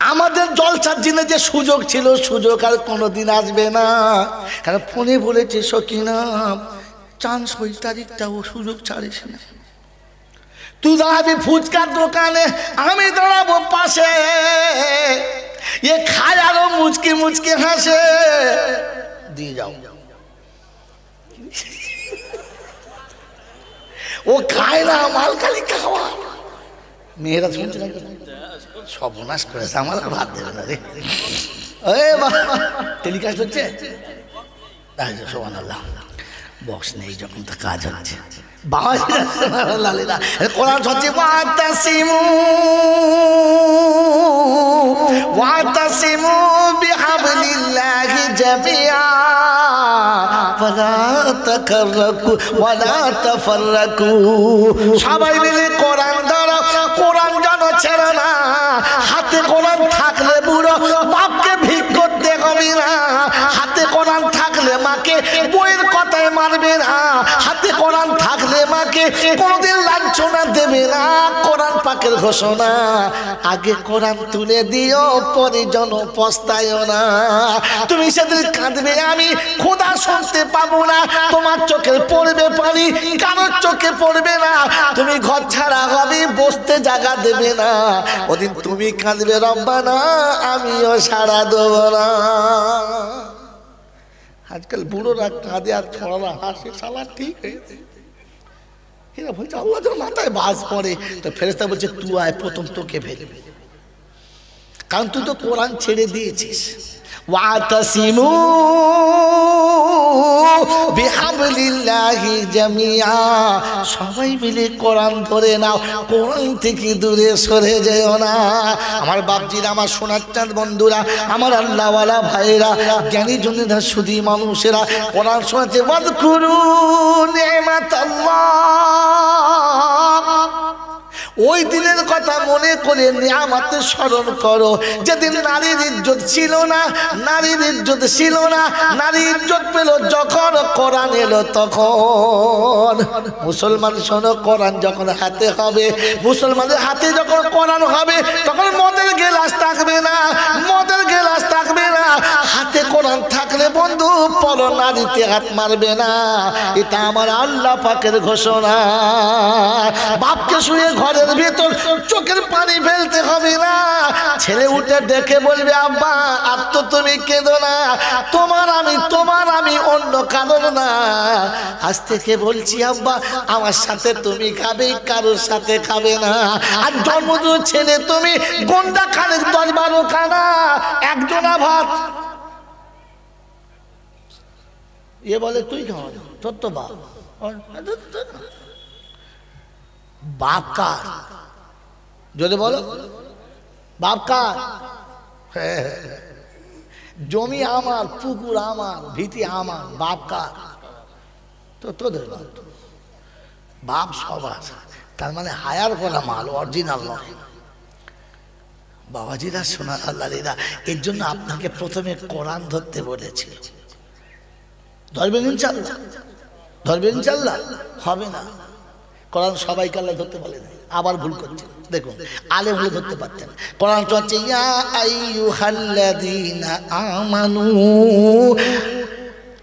আমাদের জলসার দিনে যে সুযোগ ছিল, সুযোগ আর কোনোদিন আসবে না। কারণ ফোনে বলেছে সকিনা চান 6 তারিখটাও সুযোগ ছাড়িস না। তুই দাঁড়াবি ফুচকার দোকানে, আমি দাঁড়াবো পাশে, এ খায় আরো মুচকি মুচকি হাসে, দিয়ে যাও। ও খায় না, মাল খালি খাওয়া। মেয়েরা শুনছে না, সর্বনাশ করেছে, আমার আর ভাত দেবে না রে। টেলিকাস্ট হচ্ছে, সুবহানাল্লাহ, বক্স নেই যখন তা কাজ হচ্ছে। কোরআন হচ্ছে ওয়াতাসিমু ওয়াতাসিমু বিহাবলিল্লাহি জামিআ ওয়ালা তাকাররাকু ওয়ালা তাফাররাকু। সবাই মিলে কোরআন ধরো, কোরআন জানো ছেড়ো না। হাতে কোরআন থাকলে বুড়ো বাপকে ভিক করতে হবে না। হাতে কোরআন থাকলে মাকে বইয়ের কথায় মারবে না। হাতে কোরআন থাকলে মাকে কোনোদিন লাঞ্ছনা দেবে না। কোরআন পাকের ঘোষণা, আগে কোরআন তুলে দিও, পরে জন পস্তায় না। তুমি সেদিন কাঁদবে, আমি খোদা শুনতে পাবো না। তোমার চোখে পড়বে পানি, কারোর চোখে পড়বে না। তুমি ঘর ছাড়া হবে, বসতে জায়গা দেবে না। ওদিন তুমি কাঁদবে রব্বানা, আমিও সাড়া দেব না। আজকাল বুড়োরা কাঁদে আর ছোড়ারা হাসে, সালা ঠিক হয়েছে। এরা বলছে আল্লাহ যখন মাথায় বাজ পড়ে, তো ফেরেশতা বলছে তুই আয়, প্রথম তোকে ফেলবে, কারণ তুই তো কোরআন ছেড়ে দিয়েছিস। ওয়াতাসিমু বিহাবলিল্লাহি জামিআ, সবাই মিলে কোরআন ধরে নাও, কোরআন থেকে দূরে সরে যেও না। আমার বাপজিরা, আমার সোনার চাঁদ বন্ধুরা, আমার আল্লাহওয়ালা ভাইরা, জ্ঞানী জনেরা, সুধী মানুষেরা, কোরআন শোনাচ্ছে ওয়াযকুরু নি'মাতাল্লাহ। ওই দিনের কথা মনে করে নিয়ামতের স্মরণ করো, যেদিন নারীর ইজ্জত ছিল না, নারীর ইজ্জত ছিল না। নারী ইজ্জত পেল যখন কোরআন এলো তখন। মুসলমান শোনো, কোরআন যখন হাতে হবে, মুসলমানের হাতে যখন কোরআন হবে, তখন মদের গেলাস থাকবে না, মদের গেলাস থাকবে না। হাতে কোরআন থাকলে বন্ধু পর নারীতে হাত মারবে না। এটা আমার আল্লাহ পাকের ঘোষণা। বাপকে শুয়ে ঘরে ভেতর চোখের পানি ফেলতে হবে না। ছেলে উঠে দেখে বলবে আব্বা আর তো তুমি কেঁদো না, তোমার আমি অন্য কারণ না। আজ থেকে বলছি আব্বা, আমার সাথে তুমি খাবে, কারোর সাথে খাবে না। আর জন্মদিন ছেলে তুমি গন্ডা খানে 10-12 খানা, একজনা ভাত। এ বলে তুই খাওয়া, তোর তো বাপ। বাপ কার? যদি বলো বাপ কার? জমি আমার, পুকুর আমার, ভিটি আমার, বাপ কার? তো তোদের বাপ। বাপ সবার, তার মানে হায়ার করা মাল, অরিজিনাল নয়। বাবাজিরা, সোনার আল্লাহরা, এর জন্য আপনাকে প্রথমে কোরআন ধরতে বলেছিল। ধরবেন ইনশাআল্লাহ? ধরবেন ইনশাআল্লাহ? হবে না। কোরআন সবাইকে আল্লাহ ধরতে বলে নাই, আবার ভুল করছেন। দেখুন, আলেম হলে ধরতে পারতেন। কোরআন চলছে ইয়া আইয়ুহাল্লাযীনা আমানু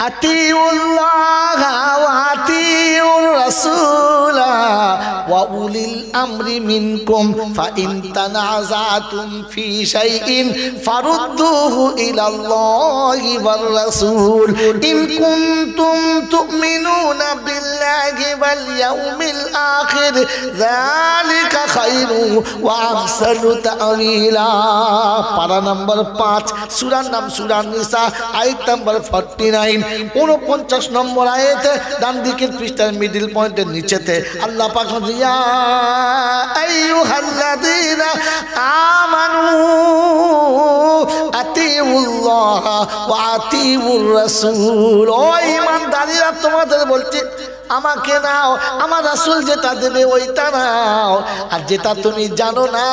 আতিউল্লাহ ওয়া আতিউর রাসূলা ওয়া উলিল আমরি মিনকুম ফাইন তানাযাতুম ফি শাইইন ফারুদ্দুহু ইলাল্লাহি ওয়ার রাসূল ইন কুনতুম তুমিনুনা বিল্লাহি ওয়াল ইয়াউমিল আখির যালিকা খায়রু ওয়া আহসানু তা'ওয়িলা। পারা নাম্বার 5, সূরার নাম সূরা নিসা, আয়াত নাম্বার 49, 49 নম্বর আয়াতে, ডান দিকের পৃষ্ঠার মিডল পয়েন্টের নিচেতে আল্লাহ পাক ইয়া আইয়ুহাল্লাযীনা আমানু আতিউল্লাহ ওয়া আতিউর রাসূল। ও ঈমানদারীরা, তোমাদের বলছি আমাকে নাও, আমার রাসূল যেটা দেবে ওইটা নাও। আর যেটা তুমি জানো না,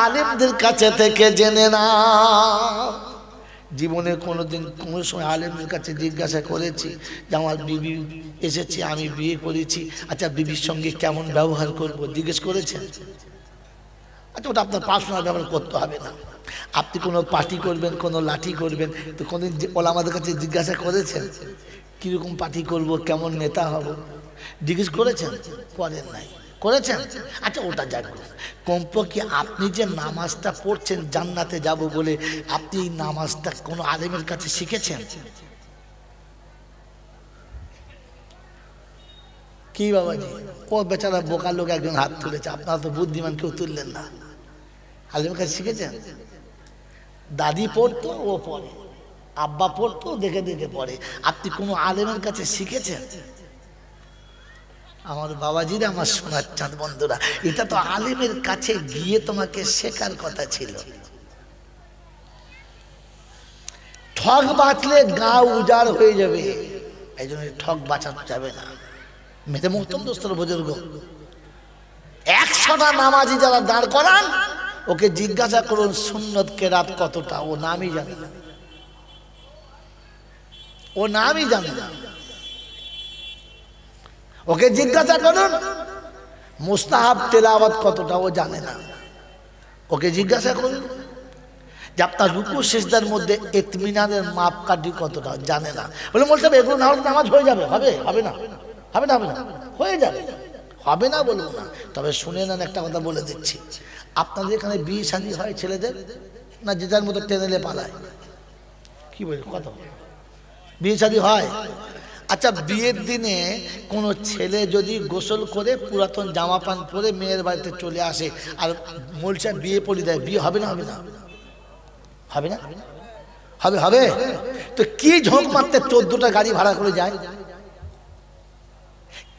আলেমদের কাছে থেকে জেনে নাও। জীবনে কোনোদিন কোনো সময় আলেমদের কাছে জিজ্ঞাসা করেছি যে আমার বিবি এসেছে, আমি বিয়ে করেছি, আচ্ছা বিবির সঙ্গে কেমন ব্যবহার করব, জিজ্ঞেস করেছেন? আচ্ছা, ওটা আপনার পার্সোনাল ব্যবহার করতে হবে না। আপনি কোনো পার্টি করবেন, কোনো লাঠি করবেন, তো কোনদিন ওলামাদের কাছে জিজ্ঞাসা করেছেন কীরকম পার্টি করব, কেমন নেতা হব? জিজ্ঞেস করেছেন? করেন নাই। করেছেন? আচ্ছা, ওটা যাক। কমপক্ষে আপনি যে নামাজটা পড়ছেন জান্নাতে যাব বলে, আপনি এই নামাজটা কোনো আলেমের কাছে শিখেছেন? কি বাবাজি, ও বেচারা বোকা লোক একজন হাত তুলেছে, আপনারা তো বুদ্ধিমান, কেউ তুললেন না। আলেমের কাছে শিখেছেন? দাদি পড়তো, ও পড়ে, আব্বা পড়তো, দেখে দেখে পড়ে। আপনি কোনো আলেমের কাছে শিখেছেন? আমার বাবাজিরা, আমার সোনার চাঁদ বন্ধুরা, এটা তো আলেমের কাছে গিয়ে তোমাকে শেখার কথা ছিল। ঠক বাঁচলে গা উজাড় হয়ে যাবে, এই জন্য ঠক বাঁচানো যাবে না। মেরে মোহতম দোস্তর বুজুর্গ, 100টা নামাজি যারা দাঁড় করান, ওকে জিজ্ঞাসা করুন সুন্নত কেরাত কতটা, ও নামই জানে না, ও নামই জানে না। ওকে জিজ্ঞাসা করুন মুস্তাহাব তেলাওয়াত কতটা, ও জানে না। ওকে জিজ্ঞাসা করুন যে আপনার রুকু সিজদার মধ্যে ইতমিনানের মাপকাঠি কতটা, জানে না। বলে বলতে হবে এগুলো না হলে নামাজ হয়ে যাবে? হবে? হবে না, হবে না, হবে না, হয়ে যাবে, হবে না বলবো না। তবে শুনে নেন, একটা কথা বলে দিচ্ছি, আপনাদের এখানে বিয়ে শাদী হয় ছেলেদের, না যে যার মতো টেনেলে পালায়? কি বলি, কথা বিয়ে শাদী হয়? আচ্ছা, বিয়ের দিনে কোনো ছেলে যদি গোসল করে পুরাতন জামা প্যান্ট পরে মেয়ের বাড়িতে চলে আসে আর মোলসা বিয়ে পড়ি দেয়, বিয়ে হবে না? হবে না, হবে না, হবে, হবে। তো কি ঝোঁক মারতে 14টা গাড়ি ভাড়া করে যায়?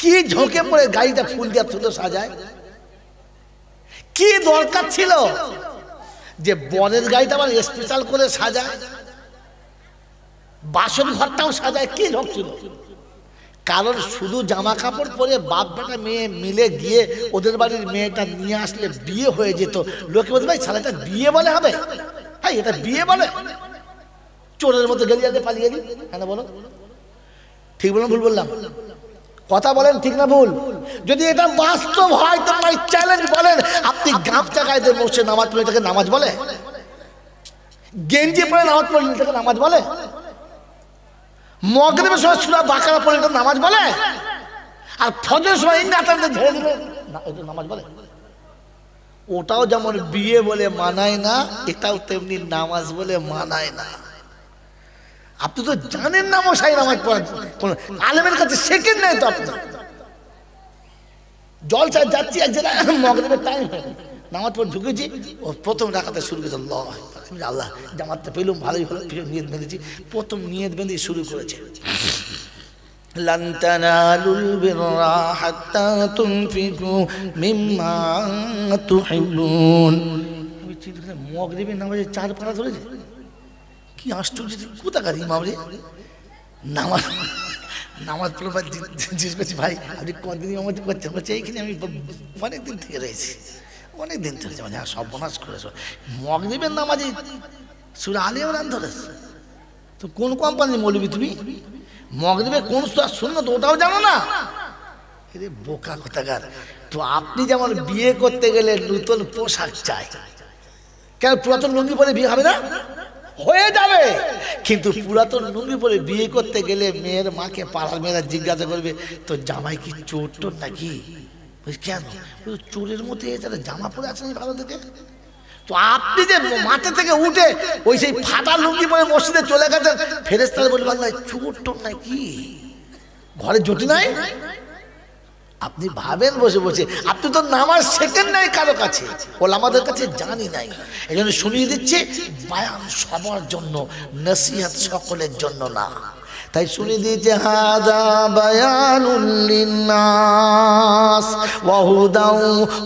কি ঝোঁকে পড়ে গাড়িটা ফুল দিয়ে তুলে সাজায়? কি দরকার ছিল যে বরের গাড়িটা আবার স্পেশাল করে সাজায়, বাসন ঘরটাও সাজায়? কি ঝোঁক ছিল? কারণ শুধু জামা কাপড় পরে বাপ বেটা মেয়ে মিলে গিয়ে ওদের বাড়ির মেয়েটা নিয়ে আসলে বিয়ে হয়ে যেত। লোকে বলতে ভাই শালাটা বিয়ে বলে হবে? হ্যাঁ, এটা বিয়ে বলে? চোরের মতো গেলি আগে পালিয়ে গেলি, কেন বলো? ঠিক বললাম, ভুল বললাম? কথা বলেন, ঠিক না ভুল? যদি এটা বাস্তব হয় তো ভাই চ্যালেঞ্জ বলেন, আপনি গামছা গায়ে দিয়ে বসে নামাজ পড়ে এটাকে নামাজ বলে? গেঞ্জি পরে নামাজ পড়লে এটাকে নামাজ বলে? মাগরিবের সময় সূরা বাকারা পড়লে এটা নামাজ বলে? আর ফজরের সময় ইন্নাতাতে ঝেড়ে দিলে এটা নামাজ বলে? ওটাও যেমন বিয়ে বলে মানায় না, এটাও তেমনি নামাজ বলে মানায় না। আপনি তো জানেন না মশাই নামাজ পড়া কোন আলেমের কাছে শেখেন নাই তো। আপনি জলসায় যাচ্ছি, এক জায়গায় মাগরিবের টাইম হয়, নামাজ পড়ে ঢুকেছি, ও প্রথম রাকাতে শুরু করেছে আল্লাহ, জামাতটা পেলুম, ভালোই হলো, নিয়ত বেঁধেছি। প্রথম নিয়ত বেঁধে শুরু করেছে লান তানালুল বিররা হাত্তা তুনফিকু মিম্মা তুহিব্বুন। আমি চিন্তা করি মাগরিবের নামাজে 4 পারা ধরেছে, কি আশ্চর্য, কোথাকার ইমাম রে? নামাজ পড়বার জিজ্ঞেস করছি, ভাই আপনি কতদিন ইমামতি করছেন? বলছে এইখানে আমি অনেকদিন থেকে রয়েছি, অনেকদিন থেকে। মানে সর্বনাশ করেছো, মাগরিবের নামাজে সূরা আলে ইমরান ধরেছ? তো কোন কোম্পানির মৌলবি তুমি? মাগরিবে কোন সূরা সুন্নাত ওটাও জানো না? এরে বোকা কোথাকার। তো আপনি যেমন বিয়ে করতে গেলে নতুন পোশাক চাই, কেন পুরাতন লুঙ্গি পরে বিয়ে হবে না? হয়ে যাবে, কিন্তু পুরাতন লুঙ্গি পরে বিয়ে করতে গেলে মেয়ের মাকে পাড়ার মেয়েরা জিজ্ঞাসা করবে তো জামাই কি চোর টোর নাকি? কেন? চোরের মধ্যে তারা জামা পরে আছে ভালো থেকে। তো আপনি যে মাঠে থেকে উঠে ওই সেই ফাটা লুঙ্গি পরে মসজিদে চলে গেছেন, ফেরেশতারা বলবে আল্লাহ চোর টোর নাকি, ঘরে জটি নাই? আপনি ভাবেন বসে বসে, আপনি তো নামাজ শেখেন নাই কারো কাছে, ওলামাদের কাছে জানি নাই। এই জন্য শুনিয়ে দিচ্ছে, বায়ান সবার জন্য, নসিহত সকলের জন্য না। তাই শুনিয়ে দিয়েছে হাদা বায়ানুল লিন্নাস ওয়া হুদাও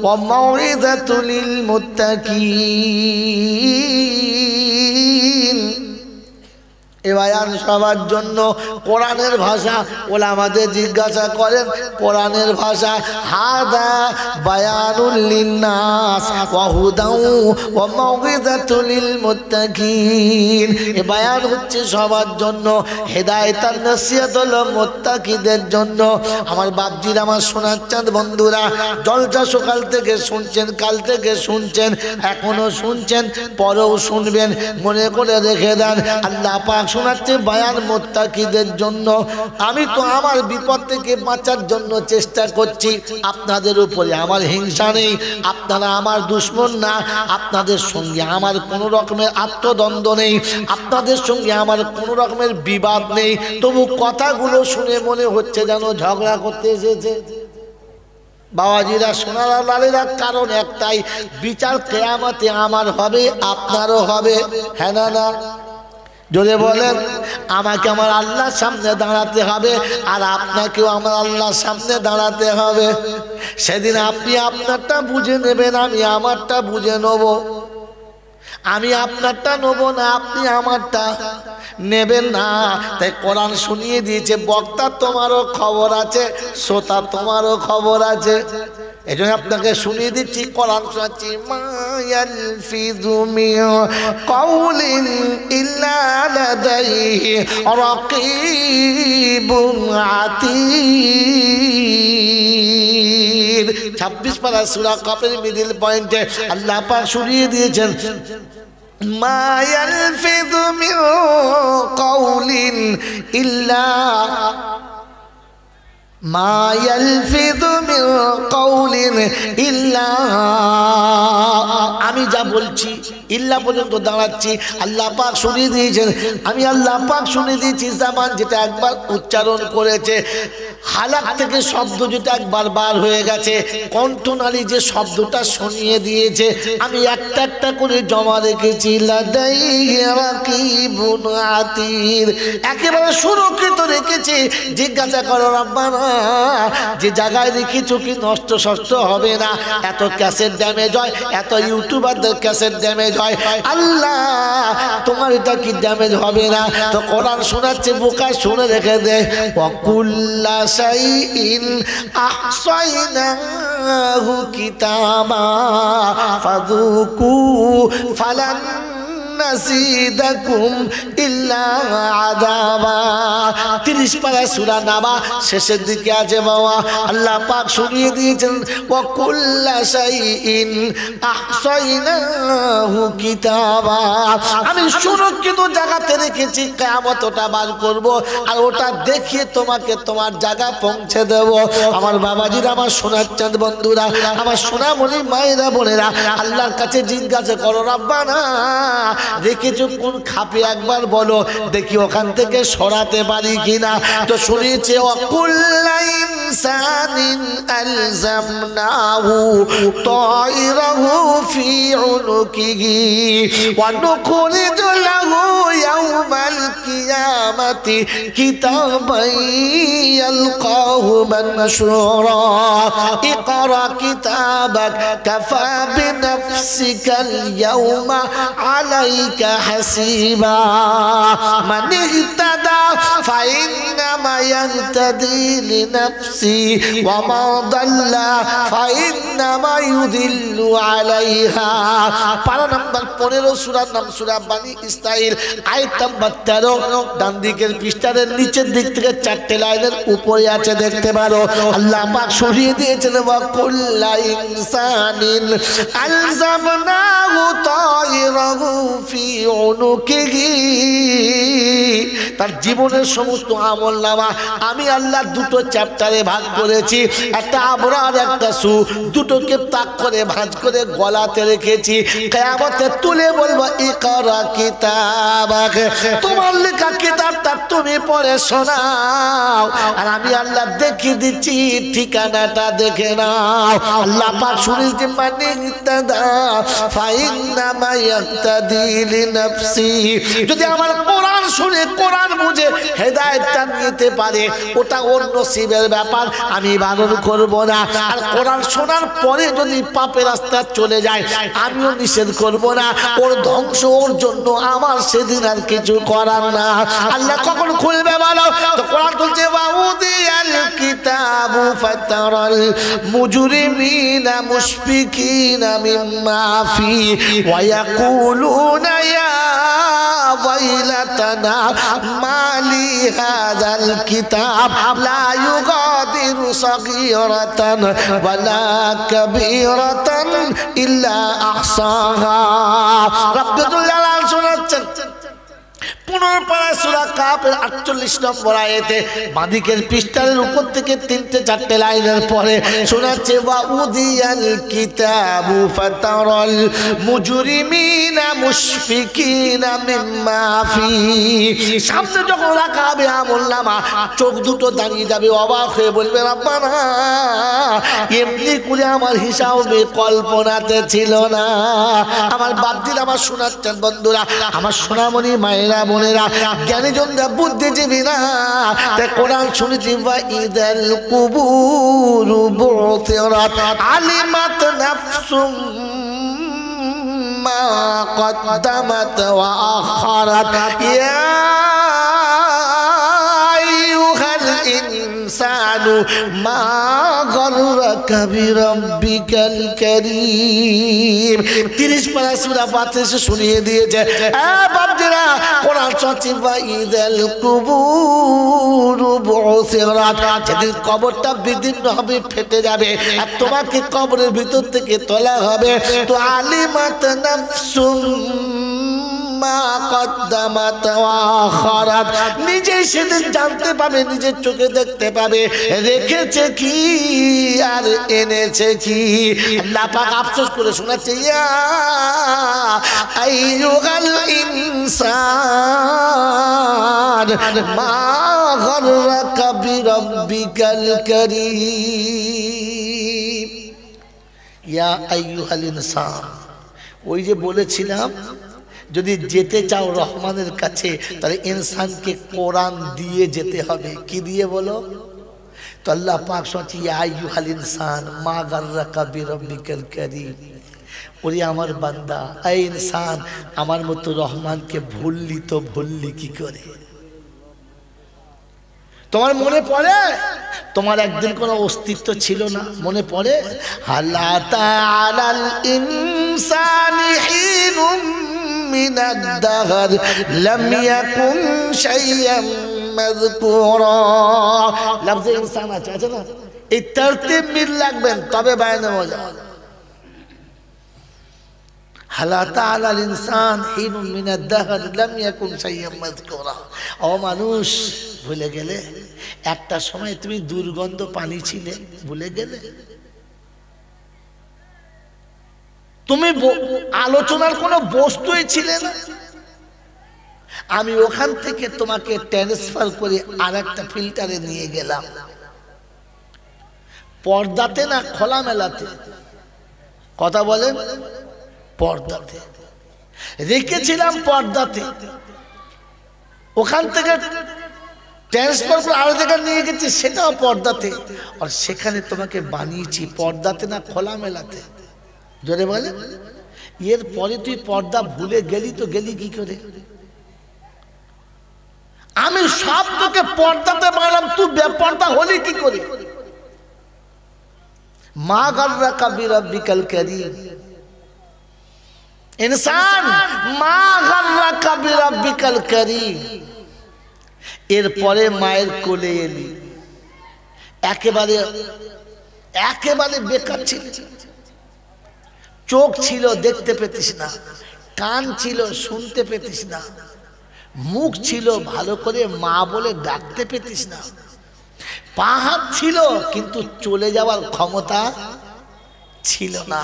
ওয়া মাউইযাতুল লিল মুত্তাকিন। এ বায়ান সবার জন্য। কোরআনের ভাষা ওলামাদের জিজ্ঞাসা করেন কোরআনের ভাষা হাদা বায়ানুল লিন্নাস ওয়া হুদাউ ওয়া মাউইযাতুল লিল মুত্তাকিন। এই বায়ান হচ্ছে সবার জন্য, হেদায়েত আর নসিহত হলো মুত্তাকিদের জন্য। আমার বাপজির, আমার সোনার চাঁদ বন্ধুরা, জলসা সকাল থেকে শুনছেন, কাল থেকে শুনছেন, এখনো শুনছেন, পরেও শুনবেন। মনে করে রেখে দেন, আল্লাহ পাক শোনাচ্ছে বায়ান মুত্তাকিদের জন্য। আমি তো আমার বিপদ থেকে বাঁচার জন্য চেষ্টা করছি। আপনাদের উপরে আমার হিংসা নেই, আপনারা আমার দুশমন না, আপনাদের সঙ্গে আমার কোনো রকমের আত্মদ্বন্দ্ব নেই, আপনাদের সঙ্গে আমার কোনো রকমের বিবাদ নেই। তবু কথাগুলো শুনে মনে হচ্ছে যেন ঝগড়া করতে এসেছে। বাবাজিরা, সোনারা, লালেরা, কারণ একটাই, বিচার কিয়ামতে আমার হবে, আপনারও হবে। হ্যাঁ না না? জোরে বলেন। আমাকে আমার আল্লাহর সামনে দাঁড়াতে হবে, আর আপনাকেও আমার আল্লাহর সামনে দাঁড়াতে হবে। সেদিন আপনি আপনারটা বুঝে নেবেন, আমি আমারটা বুঝে নেব। আমি আপনারটা নেব না, আপনি আমারটা নেবেন না। তাই কোরআন শুনিয়ে দিয়েছে, বক্তা তোমারও খবর আছে, শ্রোতা তোমারও খবর আছে। এই জন্য আপনাকে শুনিয়ে দিচ্ছি, কোরআন শোনাচ্ছি। মা ইয়ালফিযু মিন কাওলিন ইল্লা লাদাইহি রাকীবুন আতীদ। 26 পারা সূরা কাফের মিডল পয়েন্টে আল্লাহ পাক শুনিয়ে দিয়েছেন, মা ইয়ালফিযু মিন কাওলিন ইল্লা মা ইয়ালফিযু মিন কাওলিন ইল্লা, আমি যা বলছি ইল্লা পর্যন্ত দাঁড়াচ্ছি। আল্লাহ পাক শুনিয়ে দিয়েছেন, আমি আল্লাহ পাক শুনিয়ে দিয়েছি, জামান যেটা একবার উচ্চারণ করেছে, হালাক থেকে শব্দ যেটা একবার বার হয়ে গেছে, কণ্ঠনালী যে শব্দটা শুনিয়ে দিয়েছে, আমি একটা একটা করে জমা রেখেছি। লাদাইহি রাকীবুন আতীদ, একেবারে সুরক্ষিত রেখেছি। জিজ্ঞাসা করো রব্বানা, যে জায়গায় রেখেছো কি নষ্ট শস্ত হবে না? এত ক্যাসেট ড্যামেজ হয়, এত ইউটিউবারদের ক্যাসেট ড্যামেজ হয়, আল্লাহ তোমার এটা কি ড্যামেজ হবে না? তো কোরআন শোনাচ্ছে, বোকা শুনে রেখে দে। ওয়াকুল্লা শাইইন আহসাইনাহু কিতাবা ফাযুকু ফালান নাযিদাকুম ইল্লা আযাবা। 30 পারা সূরা নাবা শেষের দিকে আছে বাবা। আল্লাহ পাক শুনিয়ে দিয়েছেন, ওয়া কুল্লা শাইইন আহসাইনাহু কিতাবা, আমি সুরক্ষিত জায়গাতে রেখেছি, কিয়ামত ওটা বার করব, আর ওটা দেখিয়ে তোমাকে তোমার জায়গা পৌঁছে দেব। আমার বাবাজিরা, আমার সোনার চাঁদ বন্ধুরা, আমার সোনামণি মায়েরা, বোনেরা, আল্লাহর কাছে জিজ্ঞাসা করো, রব্বানা রেখেছো কোন খাপে একবার বলো দেখি, ওখান থেকে সরাতে পারি কিনা। তো শুনেছে, ওয়াকুল্লা ইনসানিন আলজামনাহু তায়রাহু ফি উনুকিহি ওয়া নুখরিজু লাহু ইয়াওমাল কিয়ামাতি কিতাবান ইয়ালকাহু মানশুরা ইকরা কিতাবাক কাফা বিনাফসিকাল ইয়াওমা আলাইকা হাসিবা মান ইহতাদা ফাইন্নামা ইয়াহতাদি লিনাফসি ওয়া মা দাল্লা ফাইন্নামা ইউদিল্লু আলাইহা। পারা নাম্বার 15, সূরার নাম সূরা বানি ইসরাইল, আয়াত নাম্বার 13, ডান দিকের পৃষ্ঠার নিচের দিক থেকে 4টে লাইনের উপরে আছে, দেখতে পারো। আল্লাহ পাক শুনিয়ে দিয়েছেন, ওয়া কুল্লা ইনসানিন আলজামনাহু তায়রাহু ফি উনুকিহি, তার জীবনের সমস্ত আমলনামা আমি আল্লাহ দুটো চ্যাপ্টারে ভাগ করেছি, একটা আবরার একটা সু, দুটোকে তাক করে ভাঁজ করে গলাতে রেখেছি। কিয়ামতে তুলে বলবো, ইকরা কিতাবাক, তোমার লেখা কিতাবটা তুমি পড়ে শোনাও, আর আমি আল্লাহ দেখিয়ে দিচ্ছি ঠিকানাটা দেখে নাও। আল্লাহ পাক শুনিয়েছে, মানে ইত্তাদা ফাইন্নামা ইয়াহতাদি লিনাফসি, যদি আমার কোরআন শুনে কোরআন বুঝে হেদায়েতটা নিতে পারে ওটা ওর নসিবের ব্যাপার, আমি বারণ করব না। আর কোরআন শোনার পরে যদি পাপের রাস্তা চলে যায় আমিও নিষেধ করব না, ওর ধ্বংস ওর জন্য, আমার সেদিন আর কিছু করার না। আল্লাহ কখন খুলবে বলো? তো কোরআন বলছে ওয়াউদিয়াল কিতাবু ফাতারাল মুজরিমিনা মুশফিকিনা মিম্মা ফি ওয়া ইয়াকুলুনা ইয়া ওয়াইলাতানা মালি হাযাল কিতাব লা ইউগাদিরু সাগীরাতান ওয়ালা কাবীরাতান ইল্লা আহসাহা। রাব্বুল জালাল শোনাচ্ছেন 15 পারা সূরা কাফের 48 নম্বর আয়াতে বাঁদিকের পৃষ্ঠার উপর থেকে 3-4 লাইনের পরে শোনাচ্ছে ওয়াউদিয়াল কিতাবু ফাতারাল মুজরিমিনা মুশফিকিনা মিম্মা ফি। সামনে যখন রাখা হবে আমলনামা চোখ দুটো দাঁড়িয়ে যাবে, অবাক হয়ে বলবে রব্বানা এমনি করে আমার হিসাবে কল্পনাতে ছিল না। আমার বাপদিন আমার শোনাচ্ছেন বন্ধুরা, আমার সোনামণি মায়েরা বোনেরা জ্ঞানীজনরা বুদ্ধিজীবী না, তাই কোরআন শুনেছি ওয়াইদাল কুবুরু বুতিরাত আলিমাত নাফসুম মা কদ্দামাত ওয়া আখারাত ইয়া আইয়ুহাল ইনসানু মা গাররাকা বিরাব্বিকাল কারীম। 30 পারা সূরা ফাতিহা শুনিয়ে দিয়েছে। বাপজিরা কোরআন সচিব ওয়াইদাল কুবুরু বুতিরাত, যেদিন কবরটা বিদীর্ণ হবে, ফেটে যাবে, আর তোমাকে কবরের ভিতর থেকে তোলা হবে, তো আলিমাত নাফসুম মা কদ্দামাত ওয়া আখারাত, নিজে সেদিন জানতে পাবে, নিজের চোখে দেখতে পাবে রেখেছে কি আর এনেছে কি। আল্লাহ পাক আফসোস করে শোনাচ্ছে ইয়া আইয়ুহাল ইনসান মা গাররাকা বিরাব্বিকাল কারীম। ইয়া আইয়ুহাল ইনসান, ওই যে বলেছিলাম যদি যেতে চাও রহমানের কাছে তাহলে ইনসানকে কোরআন দিয়ে যেতে হবে। কি দিয়ে বলো? তো আল্লাহ পাক শুনছি ইয়া আইয়ুহাল ইনসান মা গাররাকা বিরাব্বিকাল কারীম। ওরে আমার বান্দা, এই ইনসান আমার মতো রহমানকে ভুললি তো ভুললি কি করে? তোমার মনে পড়ে তোমার একদিন কোনো অস্তিত্ব ছিল না? মনে পড়ে হালা তাআলাল ইনসানি হিনুম মিনাদ দাহর লাম ইয়াকুন শাইয়াম মাযকুরা। লফজে ইনসান আছে না, এই তারতিব মিল লাগবেন তবে বায়ানে মজা। হালা তাআলাল ইনসান হিনুম মিনাদ দাহর লাম ইয়াকুন শাইয়াম মাযকুরা। ও মানুষ, ভুলে গেলে একটা সময় তুমি দুর্গন্ধ পানি ছিলে? ভুলে গেলে? তুমি আলোচনার কোনো বস্তুই ছিলে না। আমি ওখান থেকে তোমাকে ট্রান্সফার করে আরেকটা ফিল্টারে নিয়ে গেলাম। পর্দাতে না খোলামেলাতে? কথা বলেন। পর্দাতে রেখেছিলাম, পর্দাতে। ওখান থেকে ট্রান্সফার করে আরো জায়গায় নিয়ে গেছি, সেটাও পর্দাতে। আর সেখানে তোমাকে বানিয়েছি পর্দাতে না খোলামেলাতে? জোরে বলে। এর পরে তুই পর্দা ভুলে গেলি তো গেলি কি করে? আমি সব তোকে পর্দাতে বানালাম, তুই বেপর্দা হলি কি করে? মা গাররাকা বিরাব্বিকাল কারীম। ইনসান মা গাররাকা বিরাব্বিকাল কারীম। এরপরে মায়ের কোলে এলি, একেবারে একেবারে বেকার ছিল। চোখ ছিল দেখতে পেতিস না, কান ছিল শুনতে পেতিস না, মুখ ছিল ভালো করে মা বলে ডাকতে পেতিস না, পা হাত ছিল কিন্তু চলে যাওয়ার ক্ষমতা ছিল না।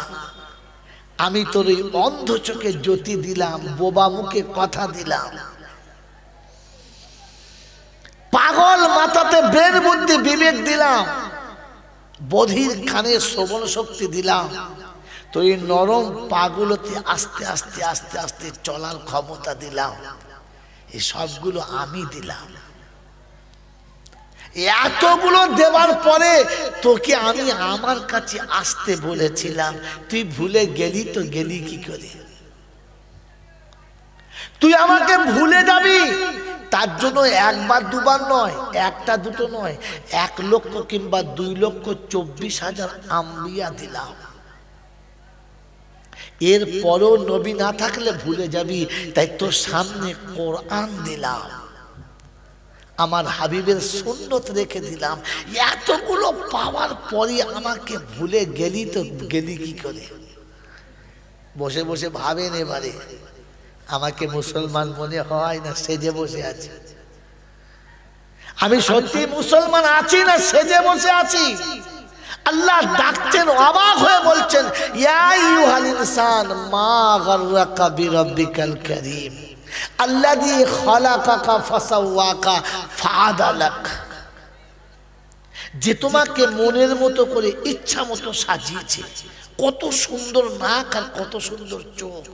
আমি তোর এই অন্ধ চোখে জ্যোতি দিলাম, বোবা মুখে কথা দিলাম, পাগল মাথাতে ব্রেন বুদ্ধি বিবেক দিলাম, বধির কানে শ্রবণ শক্তি দিলাম। তো এই নরম পাগুলোতে আস্তে আস্তে আস্তে আস্তে চলার ক্ষমতা দিলাম, এই সবগুলো আমি দিলাম। এতগুলো দেওয়ার পরে তোকে আমি আমার কাছে আসতে বলেছিলাম, তুই ভুলে গেলি, তো গেলি কি করে? তুই আমাকে ভুলে যাবি, তার জন্য একবার দুবার নয়, একটা দুটো নয়, 1 লক্ষ কিংবা 2,24,000 আম্বিয়া দিলাম। এর পরও নবী না থাকলে ভুলে যাবি, তাই তোর সামনে কোরআন দিলাম, আমার হাবিবের সুন্নত রেখে দিলাম। এতগুলো পাওয়ার পরে আমাকে ভুলে গেলি, তো গেলি কি করে? বসে বসে ভাবেন এবারে আমাকে মুসলমান মনে হয় না সেজে বসে আছে? আমি সত্যি মুসলমান আছি না সেজে বসে আছি? আল্লাহ ডাকছেন, অবাক হয়ে বলছেন, ইয়া আইয়ুহাল ইনসান মা গাররাকা বিরাব্বিকাল কারীম আল্লাযী খালাকাকা ফাসাওয়াকা ফাআদালাক। যে তোমাকে মনের মতো করে ইচ্ছা মতো সাজিয়েছে। কত সুন্দর নাক আর কত সুন্দর চোখ,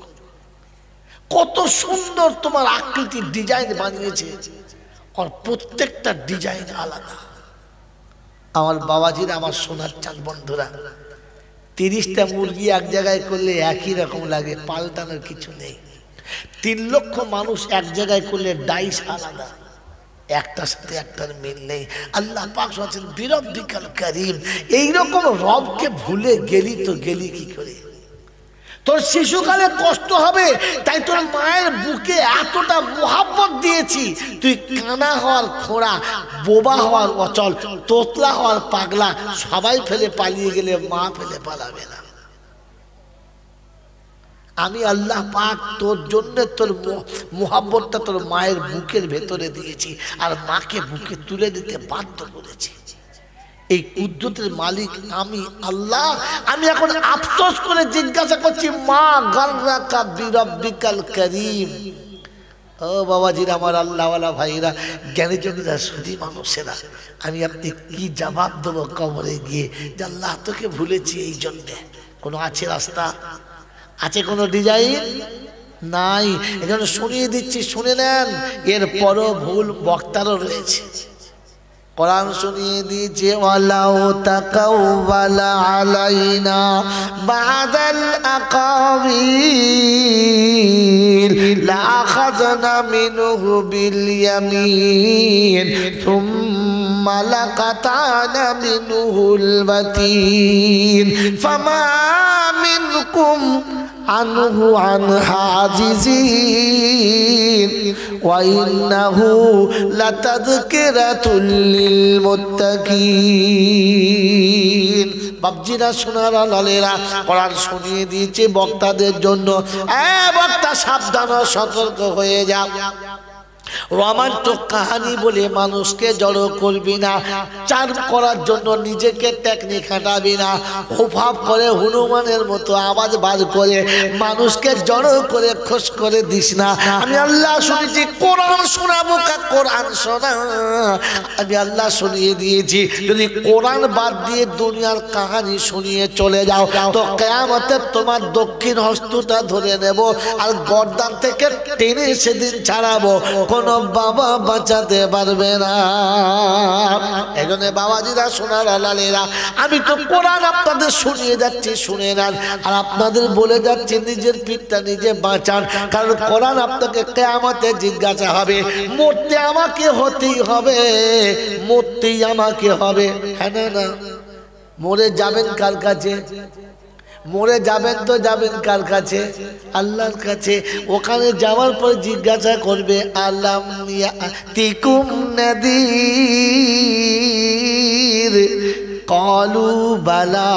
কত সুন্দর তোমার আকৃতির ডিজাইন বানিয়েছে, আর প্রত্যেকটা ডিজাইন আলাদা। আমার বাবাজিরা, আমার সোনার চাঁদ বন্ধুরা, 30টা মুরগি এক জায়গায় করলে একই রকম লাগে, পাল্টানোর কিছু নেই। 3 লক্ষ মানুষ এক জায়গায় করলে ডাইস আলাদা, একটার সাথে একটার মিল নেই। আল্লাহ পাক বলেছেন বিরব্বিকাল কারীম। এইরকম রবকে ভুলে গেলি, তো গেলি কি করে? তোর শিশুকালে কষ্ট হবে, তাই তোর মায়ের বুকে এতটা মোহাব্বত দিয়েছি, তুই কানা হওয়ার খোঁড়া, বোবা হওয়ার অচল, তোতলা হওয়ার পাগলা, সবাই ফেলে পালিয়ে গেলে মা ফেলে পালাবে না। আমি আল্লাহ পাক তোর জন্য তোর মোহাব্বতটা তোর মায়ের বুকের ভেতরে দিয়েছি, আর মাকে বুকে তুলে দিতে বাধ্য করেছি। এই কুদরতের মালিক আমি আল্লাহ। আমি এখন আফসোস করে জিজ্ঞাসা করছি, মা গাররাকা বিরাব্বিকাল কারীম। ও বাবাজিরা, আমার আল্লাহওয়ালা ভাইরা, জ্ঞানী জনীরা, সুধী মানুষেরা, আমি আপনি কি জবাব দেবো কবরে গিয়ে যে আল্লাহ তোকে ভুলেছি এই জন্যে? কোনো আছে রাস্তা? আছে কোনো ডিজাইন? নাই। এজন্য শুনিয়ে দিচ্ছি, শুনে নেন। এরপরও ভুল বক্তারও রয়েছে। কোরআন শুনিয়ে দিয়েছে, ওয়ালাউ তাকাওয়ালা আলাইনা বাদাল আকাবিল লাআখাযনা মিনহু বিল ইয়ামিন থুম্মা লাকাতানা মিনহুল বাতিন ফামা মিনকুম আনহু আন হাজিজিন ওয়া ইন্নাহু লাতাযকিরাতুল লিল মুত্তাকিন। বাবজিরা, সোনারা, লালেরা, কোরআন শুনিয়ে দিয়েছে বক্তাদের জন্য। বক্তা সাবধান, সতর্ক হয়ে যা। রোমান্টিক কাহিনী বলে মানুষকে জড়ো করবি না, চার্ম করার জন্য নিজেকে টেকনিক খাটাবি না, হুফাপ করে হনুমানের মতো আওয়াজ বার করে মানুষকে জড়ো করে খোশ করে দিস না। আমি আল্লাহ শুনেছি কোরআন শোনাবো, কোরআন শোনা। আমি আল্লাহ শুনিয়ে দিয়েছি, যদি কোরআন বাদ দিয়ে দুনিয়ার কাহিনী শুনিয়ে চলে যাও, তো কিয়ামতে তোমার দক্ষিণ হস্তটা ধরে নেব, আর গর্দান থেকে টেনে সেদিন ছাড়াবো, কোনো বাবা বাঁচাতে পারবে না। এজন্য বাবাজিরা, সোনারা, লালেরা, আমি তো কোরআন আপনাদের শুনিয়ে যাচ্ছি, শুনে নেন। আর আপনাদের বলে যাচ্ছি নিজের পিঠটা নিজে বাঁচান, কারণ কোরআন আপনাকে কিয়ামতে জিজ্ঞাসা হবে। মরতে আমাকে হতেই হবে, মরতেই আমাকে হবে। হ্যাঁ না? না, মরে যাবেন কার কাছে? মরে যাবেন তো যাবেন কার কাছে? আল্লাহর কাছে। ওখানে যাওয়ার পর জিজ্ঞাসা করবে, আলাম ইয়াতিকুম নাযীর ক্বালু বালা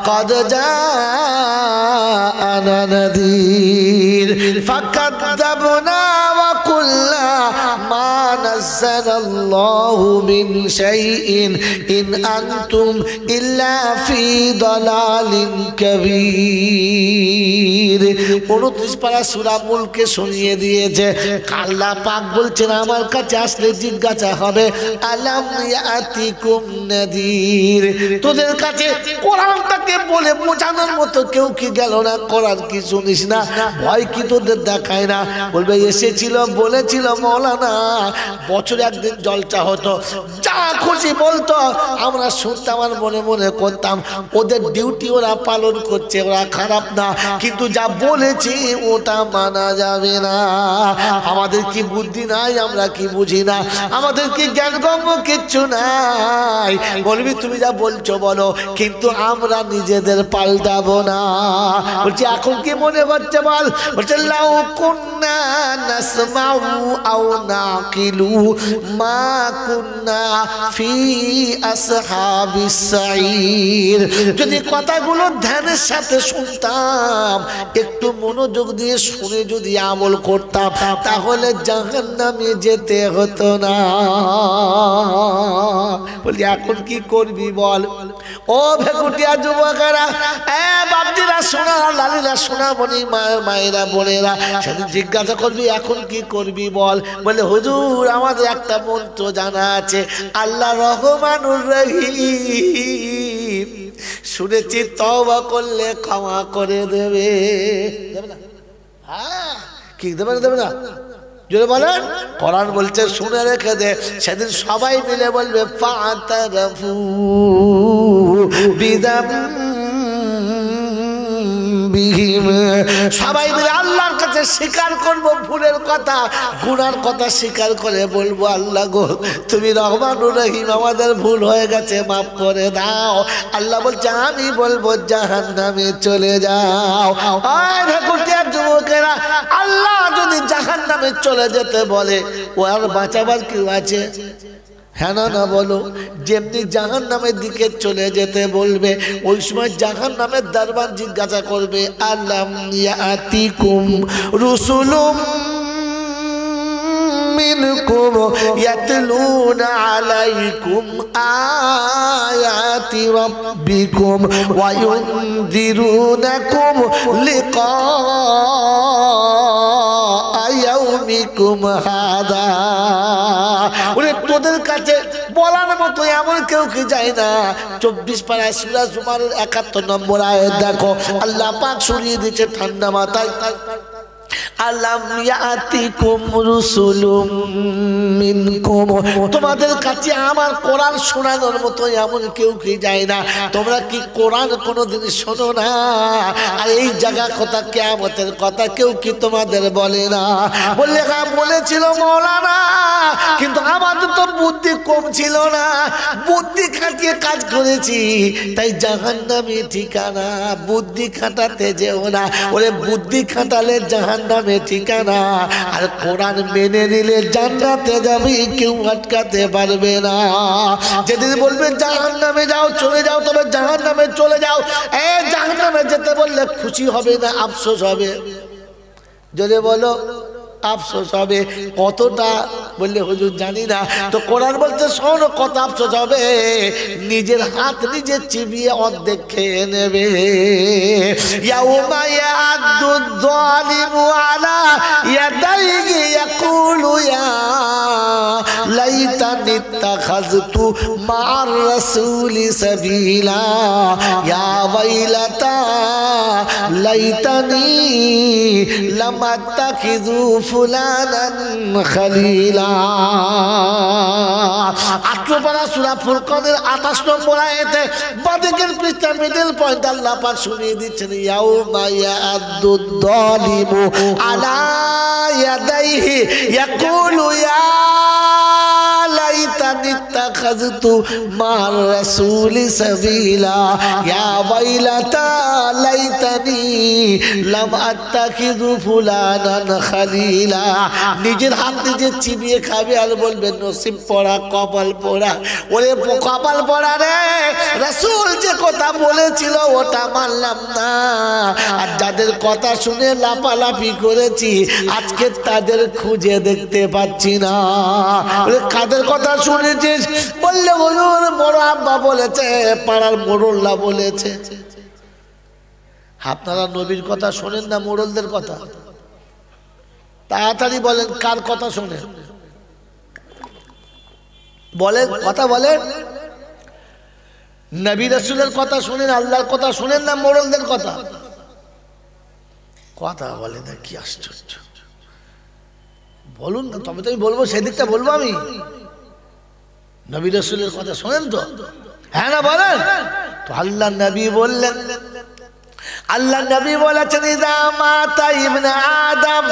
ক্বাদ জাআনা নাযীর ফাকাযযাবনা ওয়া কুল্লা মা নাযালাল্লাহু মিন শাইইন ইন আনতুম ইল্লা ফি দালালিন কাবীর। 29 পারা সূরা মুলকে শুনিয়ে দিয়েছে। আল্লাহ পাক বলছেন আমার কাছে আসলে জিজ্ঞাসা হবে আলাম ইয়াতিকুম নাযীর, তোদের কাছে কোরআনটাকে বলে বোঝানোর মতো কেউ কি গেল না? কোরআন কি শুনিস না? ভয় কি তোদের দেখায় না? বলবে এসেছিল বলেছিল মৌলানা, বছরে একদিন জলসা হতো, যা খুশি বলতো, আমরা শুনতাম আর মনে মনে করতাম ওদের ডিউটি ওরা পালন করছে, ওরা খারাপ না, কিন্তু যা বলেছি ওটা মানা যাবে না। আমাদের কি বুদ্ধি নাই? আমরা কি বুঝি না? আমাদের কি জ্ঞানগম্য কিচ্ছু নাই? বলবি তুমি যা বলছো বলো, কিন্তু আমরা নিজেদের পাল্টাবো না। বলছি এখন কি মনে করছে বল? বলছে লাউ কুন্না নাসমাউ আও নাকিলু মা কুন্না ফি আসহাবিস সাঈর। যদি কথাগুলো ধ্যানের সাথে শুনতাম, একটু মনোযোগ দিয়ে শুনে যদি আমল করতাম, তাহলে জাহান্নামে যেতে হতো না। বলি এখন কি করবি বল? ও ভেকুটিয়া যুবকেরা, বাপজিরা শোনা, লালিরা শোনা, মনি মায়েরা বোনেরা, সেদিন জিজ্ঞাসা করবি এখন কি করবি বল? বলে হুজুর আমাদের একটা মন্ত্র জানা আছে, আল্লাহ রহমানুর রহিম, শুনেছি তওবা করলে ক্ষমা করে দেবে। দেবে না? হ্যাঁ, কি দেবে না? দেবে না? জোরে বলেন। কোরআন বলছে শুনে রেখে দে, সেদিন সবাই মিলে বলবে ফাতারাফু বিদাম্বিহিম, সবাই মিলে আল্লাহর কাছে স্বীকার করব ভুলের কথা, গুনার কথা স্বীকার করে বলবো আল্লাহ গো তুমি রহমানুর রহিম, আমাদের ভুল হয়ে গেছে, মাফ করে দাও। আল্লাহ বলছে আমি বলবো জাহান্নামে চলে যাও। আয় ভেকুটিয়া যুবকেরা, আল্লাহ যদি জাহান্নামে চলে যেতে বলে, ও আর বাঁচাবার কেউ আছে? হ্যাঁ না না বলো। যেমনি জাহান্নামের দিকে চলে যেতে বলবে, ওই সময় জাহান্নামের দরবার জিজ্ঞাসা করবে আলাম ইয়াতিকুম রুসুলুম মিনকুম ইয়াতলুনা আলাইকুম আয়াতি রাব্বিকুম ওয়া ইউনযিরুনাকুম লিকা ইয়াউমিকুম হাদা। ওরে তোদের কাছে বলার মতো এমন কেউ কি যায় না? 24 পারা সূরা জুমারের 71 নম্বর আয়াত দেখো, আল্লাহ পাক শুনিয়ে দিচ্ছে ঠান্ডা মাথায়, আলাম ইয়াতিকুম রুসুলুম মিনকুম, তোমাদের কাছে আমার কোরআন শোনানোর মতো এমন কেউ কি যায় না? তোমরা কি কোরআন কোনোদিন শোনো না? আর এই জায়গা কথা, কিয়ামতের কথা কেউ কি তোমাদের বলে না? বললে হ্যাঁ বলেছিল মৌলানা, কিন্তু আমাদের তো বুদ্ধি কম ছিল না, বুদ্ধি খাটিয়ে কাজ করেছি, তাই জাহান্নামে ঠিকানা। বুদ্ধি খাটাতে যেও না, ওরে বুদ্ধি খাটালে জাহান্নামে ঠিকানা। আর কোরআন মেনে নিলে জান্নাতে যাবি, কেউ আটকাতে পারবে না। যেদিন বলবে জাহান্নামে যাও, চলে যাও, তবে জাহান্নামে চলে যাও। জাহান্নামে যেতে বললে খুশি হবে না আফসোস হবে? যদি বলো আফসোস হবে। কতটা? বললে হুজুর জানি না। তো কোরআন বলছে শোনো কত আফসোস হবে, নিজের হাত নিজে চিবিয়ে অর্ধেক খেয়ে নেবে। ইয়াউমা ইয়াদু যালিমু আলা ইয়াদাইহি ইয়াকুলু ইয়া লাইতানি ইত্তাখাযতু মা'আর রাসূলি সাবিলা ইয়া ওয়াইলাতা লাইতানি লাম আত্তাখিযু ফুলানান খালিলা। 18 পারা সূরা ফুরকানের 28 নম্বর আয়াতে বাদিকের পৃষ্ঠা মিডল পয়েন্ট আল্লাহ পাক শুনিয়ে দিচ্ছেন ইয়াউমা ইয়াদু যালিমু আলা ইয়াদাইহি ইয়াকুলু ইয়া লাইতানি আত্তাখাযতু মা'আর রাসূলি সাবিলা ইয়া ওয়াইলাতা লাইতানি লাম আত্তাখিযু ফুলানান খালিলা। নিজের হাত নিজে চিবিয়ে খাবে আর বলবে নসিব পড়া, কপাল পড়া। ওরে কপাল পড়া রে, রাসূল যে কথা বলেছিল ওটা মানলাম না, আর যাদের কথা শুনে লাফালাফি করেছি আজকে তাদের খুঁজে দেখতে পাচ্ছি না। কাদের কথা শুনেছিস? বললে হুজুর বড় আব্বা বলেছে, পাড়ার মোড়ল্লা বলেছে। আপনারা নবীর কথা শোনেন না মোড়লদের কথা? তাড়াতাড়ি বলেন কার কথা শোনেন, বলেন কথা বলেন। নবী রাসূলের কথা শোনেন, আল্লাহর কথা শোনেন না মোড়লদের কথা? কথা বলে না, কি আশ্চর্য। বলুন না, তবে তো আমি বলবো, সেদিকটা বলবো আমি। নবী রাসূলের কথা শোনেন তো? হ্যাঁ না বলেন তো। আল্লাহ নবী বললেন, আল্লাহ নবী বলেছেন ইযা মাতা ইবনে আদম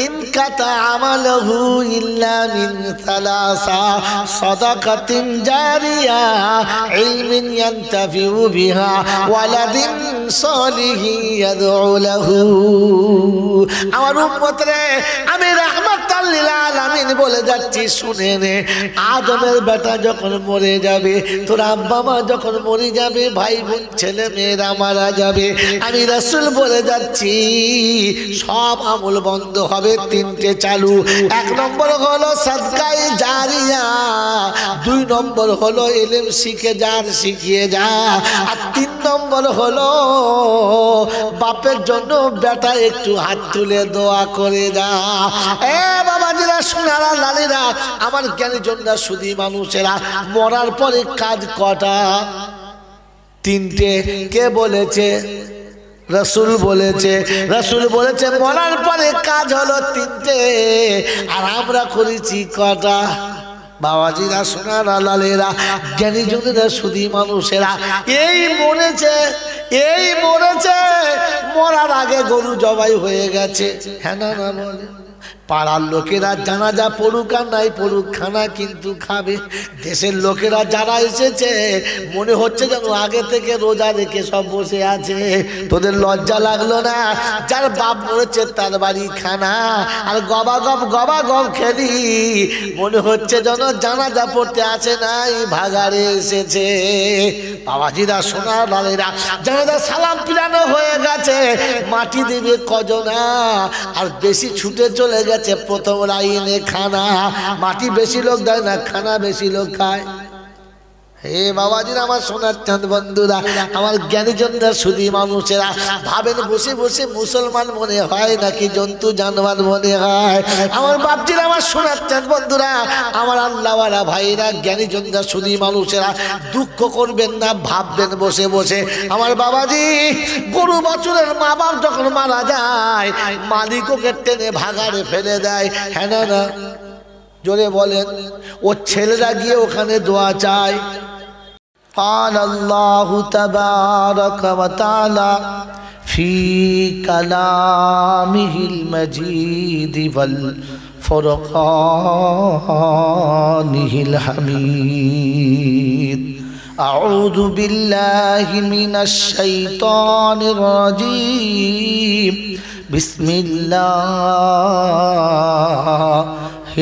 ইনকাতা আমালুহু ইল্লা মিন সালাসা সাদাকাতিন জারিয়া ইলমিন ইয়ানতাফিউ বিহা ওয়ালাদিন সালিহিন ইয়াদউ লাহু। আমার উম্মত রে, আমি রাহমাতাল লিল আলামিন বলে যাচ্ছি, শুনে নে। আদমের বেটা যখন মরে যাবে, তোর আব্বা মা যখন মরে যাবে, ভাই বোন ছেলে মেয়েরা মারা যাবে, আমি রাসূল বলে যাচ্ছি সব আমল বন্ধ হবে, তিনটে চালু। এক নম্বর হলো সাদকায়ে জারিয়া, দুই নম্বর হলো ইলম শিখে যার শিখিয়ে যা, আর তিন নম্বর হলো বাপের জন্য বেটা একটু হাত তুলে দোয়া করে যা। এ বাবাজিরা, সোনারা, লালীরা, আমার জ্ঞানীজনরা, সুধী মানুষেরা, মরার পরে কাজ কটা? তিনটে। কে বলেছে? রাসূল বলেছে। রাসূল বলেছে মরার পরে কাজ হলো তিনটে, আর আমরা করেছি কটা? বাবাজিরা, সোনারা, লালেরা, জ্ঞানীজনেরা, সুধী মানুষেরা, এই মরেছে, এই মরেছে, মরার আগে গরু জবাই হয়ে গেছে। হ্যাঁ না না বলে? পাড়ার লোকেরা জানাজা পড়ুক আর নাই পড়ুক, খানা কিন্তু খাবে। দেশের লোকেরা যারা এসেছে মনে হচ্ছে যেন আগে থেকে রোজা রেখে সব বসে আছে। তোদের লজ্জা লাগলো না? যার বাপ মরেছে তার বাড়ি খানা, আর গবা খেলি, মনে হচ্ছে যেন জানাজা পড়তে আসে নাই, ভাগাড়ে এসেছে। বাবাজিরা, সোনা লালেরা, জানাজা সালাম পিরানো হয়ে গেছে, মাটি দেবে কজনা, আর বেশি ছুটে চলে গেছে প্রথম লাইনে খানা। মাটি বেশি লোক দেয় না, খানা বেশি লোক খায়। হে বাবাজিরা, আমার সোনার চাঁদ বন্ধুরা, আমার জ্ঞানীজনরা, সুধী মানুষেরা, ভাবেন বসে বসে মুসলমান মনে হয় নাকি জন্তু জানোয়ার মনে হয়? আমার বাপজিরা, আমার সোনার চাঁদ বন্ধুরা, আমার আল্লাহওয়ালা ভাইরা, জ্ঞানীজনরা, সুধী মানুষেরা, দুঃখ করবেন না, ভাববেন বসে বসে। আমার বাবাজি, গরু বছরের মা বাপ যখন মারা যায়, মালিক ওকে টেনে ভাগাড়ে ফেলে দেয়। হ্যাঁ না না? জোরে বলেন। ওর ছেলেরা গিয়ে ওখানে দোয়া চায়। قال الله تبارك وتعالى في كلامه المجيد والفرقانه الحميد أعوذ بالله من الشيطان الرجيم بسم الله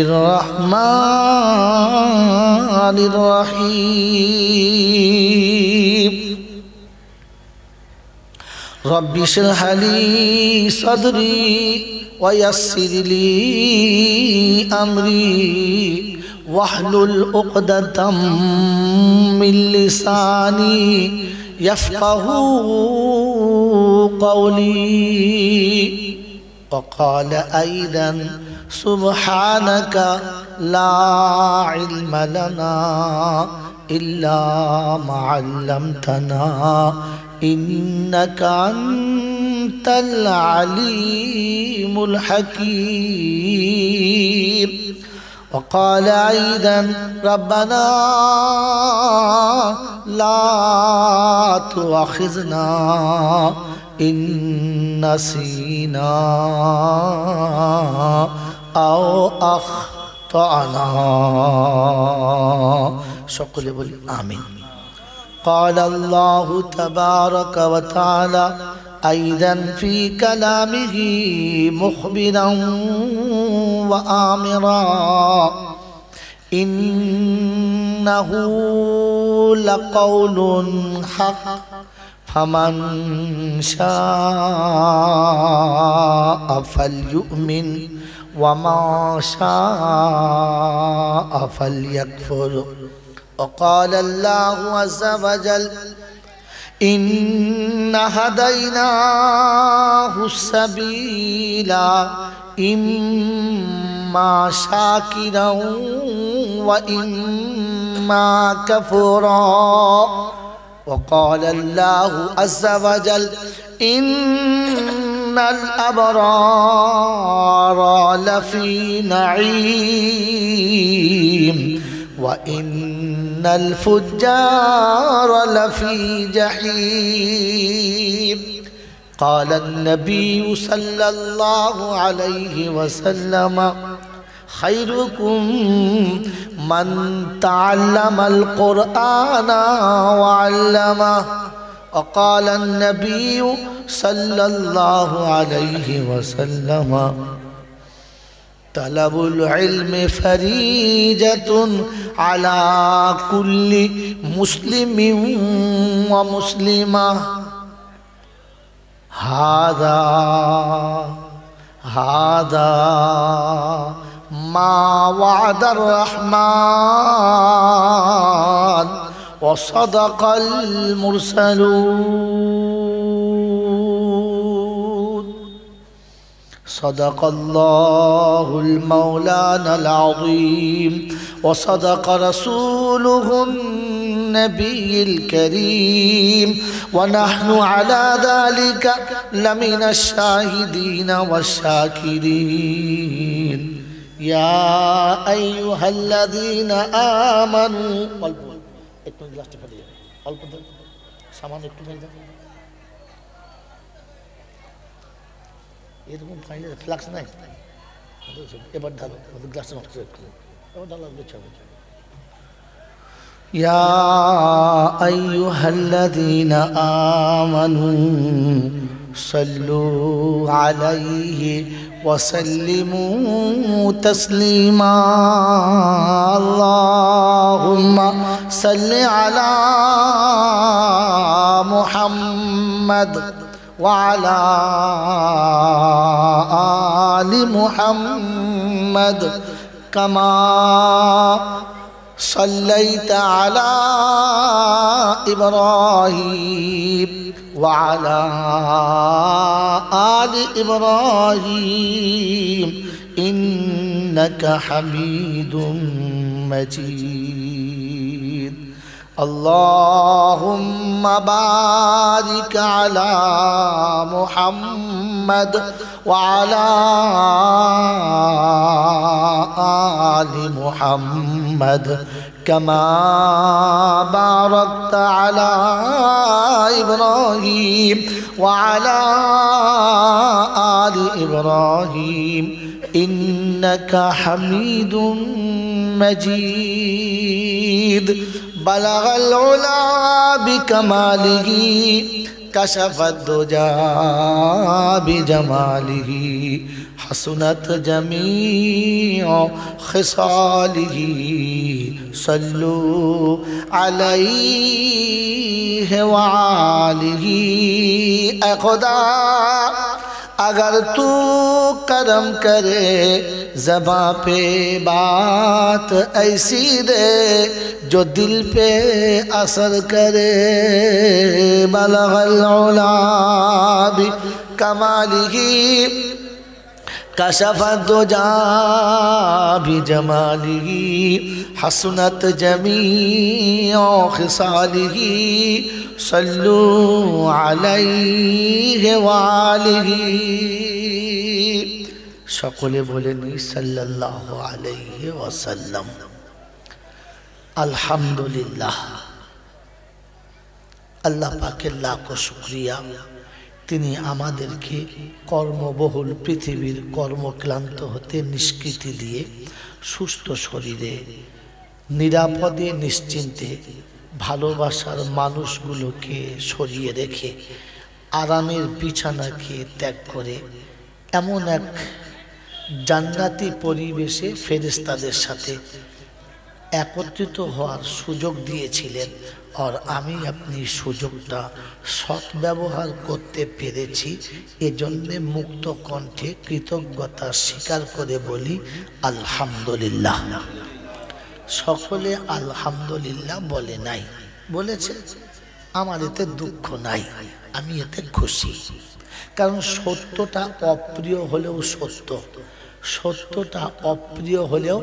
الرحمن الرحيم رب اشرح لي صدري ويسر لي أمري واحلل عقدة من لساني يفقهوا قولي وقال أيضا سبحانك لا علم لنا إلا ما علمتنا إنك أنت العليم الحكيم وقال أيضا ربنا لا تؤاخذنا إن نسينا أو أخطأنا সকলে বলি আমিন। قال الله تبارك وتعالى أيضا في كلامه مخبرا وآمرا إنه لقول حق فمن شاء فليؤمن وما شاء فليكفر. وقال الله عز وجل إن هديناه السبيل إما شاكرا وإما كفورا. وقال الله عز وجل إن الأبرار لفي نعيم وإن الفجار لفي جحيم. قال النبي صلى الله عليه وسلم خيركم من تعلم القرآن وعلمه. وقال النبي صلى الله عليه وسلم طلب العلم فريضة على كل مسلم ومسلمة. هذا ما وعد الرحمن وصدق المرسلون. صدق الله المولانا العظيم وصدق رسوله النبي الكريم ونحن على ذلك لمن الشاهدين والشاكرين. يا أيها الذين آمنوا এরকম কাইন্ড ফ্লাক্স নাই এবার ঢালো গ্লাসটা নষ্ট করে এবার ঢালো গুছাবো। يا أيها الذين آمنوا صلوا عليه وسلموا تسليما. اللهم صل على محمد وعلى آل محمد كما صليت على إبراهيم وعلى آل إبراهيم إنك حميد مجيد. اللهم بارك على محمد وعلى آل محمد كما باركت على إبراهيم وعلى آل إبراهيم إنك حميد مجيد. بلغ العلا بكماله كشف الدجى بجماله حسنت جميع خصاله. صلوا عليه وآله. اے خدا اگر تو کرم کرے زباں پہ بات ایسی دے جو دل پہ اثر کرے. بلغ العلا بکمالہ کشف الدجى بجمالہ حسنت جمیع خصالہ. صلوا علیہ وآلہ. সকলে বলেনি সাল্লাল্লাহু আলাইহি ওয়াসাল্লাম। আলহামদুলিল্লাহ, আল্লাহ পাকের লাখো শুকরিয়া, তিনি আমাদেরকে কর্মবহুল পৃথিবীর কর্মক্লান্ত হতে নিষ্কৃতি দিয়ে সুস্থ শরীরে নিরাপদে নিশ্চিন্তে ভালোবাসার মানুষগুলোকে সরিয়ে রেখে আরামের বিছানাকে ত্যাগ করে এমন এক জান্নাতি পরিবেশে ফেরেশতাদের সাথে একত্রিত হওয়ার সুযোগ দিয়েছিলেন। আর আমি আপনি সুযোগটা সদ্ব্যবহার করতে পেরেছি, এজন্যে মুক্ত কণ্ঠে কৃতজ্ঞতা স্বীকার করে বলি আলহামদুলিল্লাহ। সকলে আলহামদুলিল্লাহ বলে নাই, বলেছে আমার এতে দুঃখ নাই, আমি এতে খুশি। কারণ সত্যটা অপ্রিয় হলেও সত্য, সত্যটা অপ্রিয় হলেও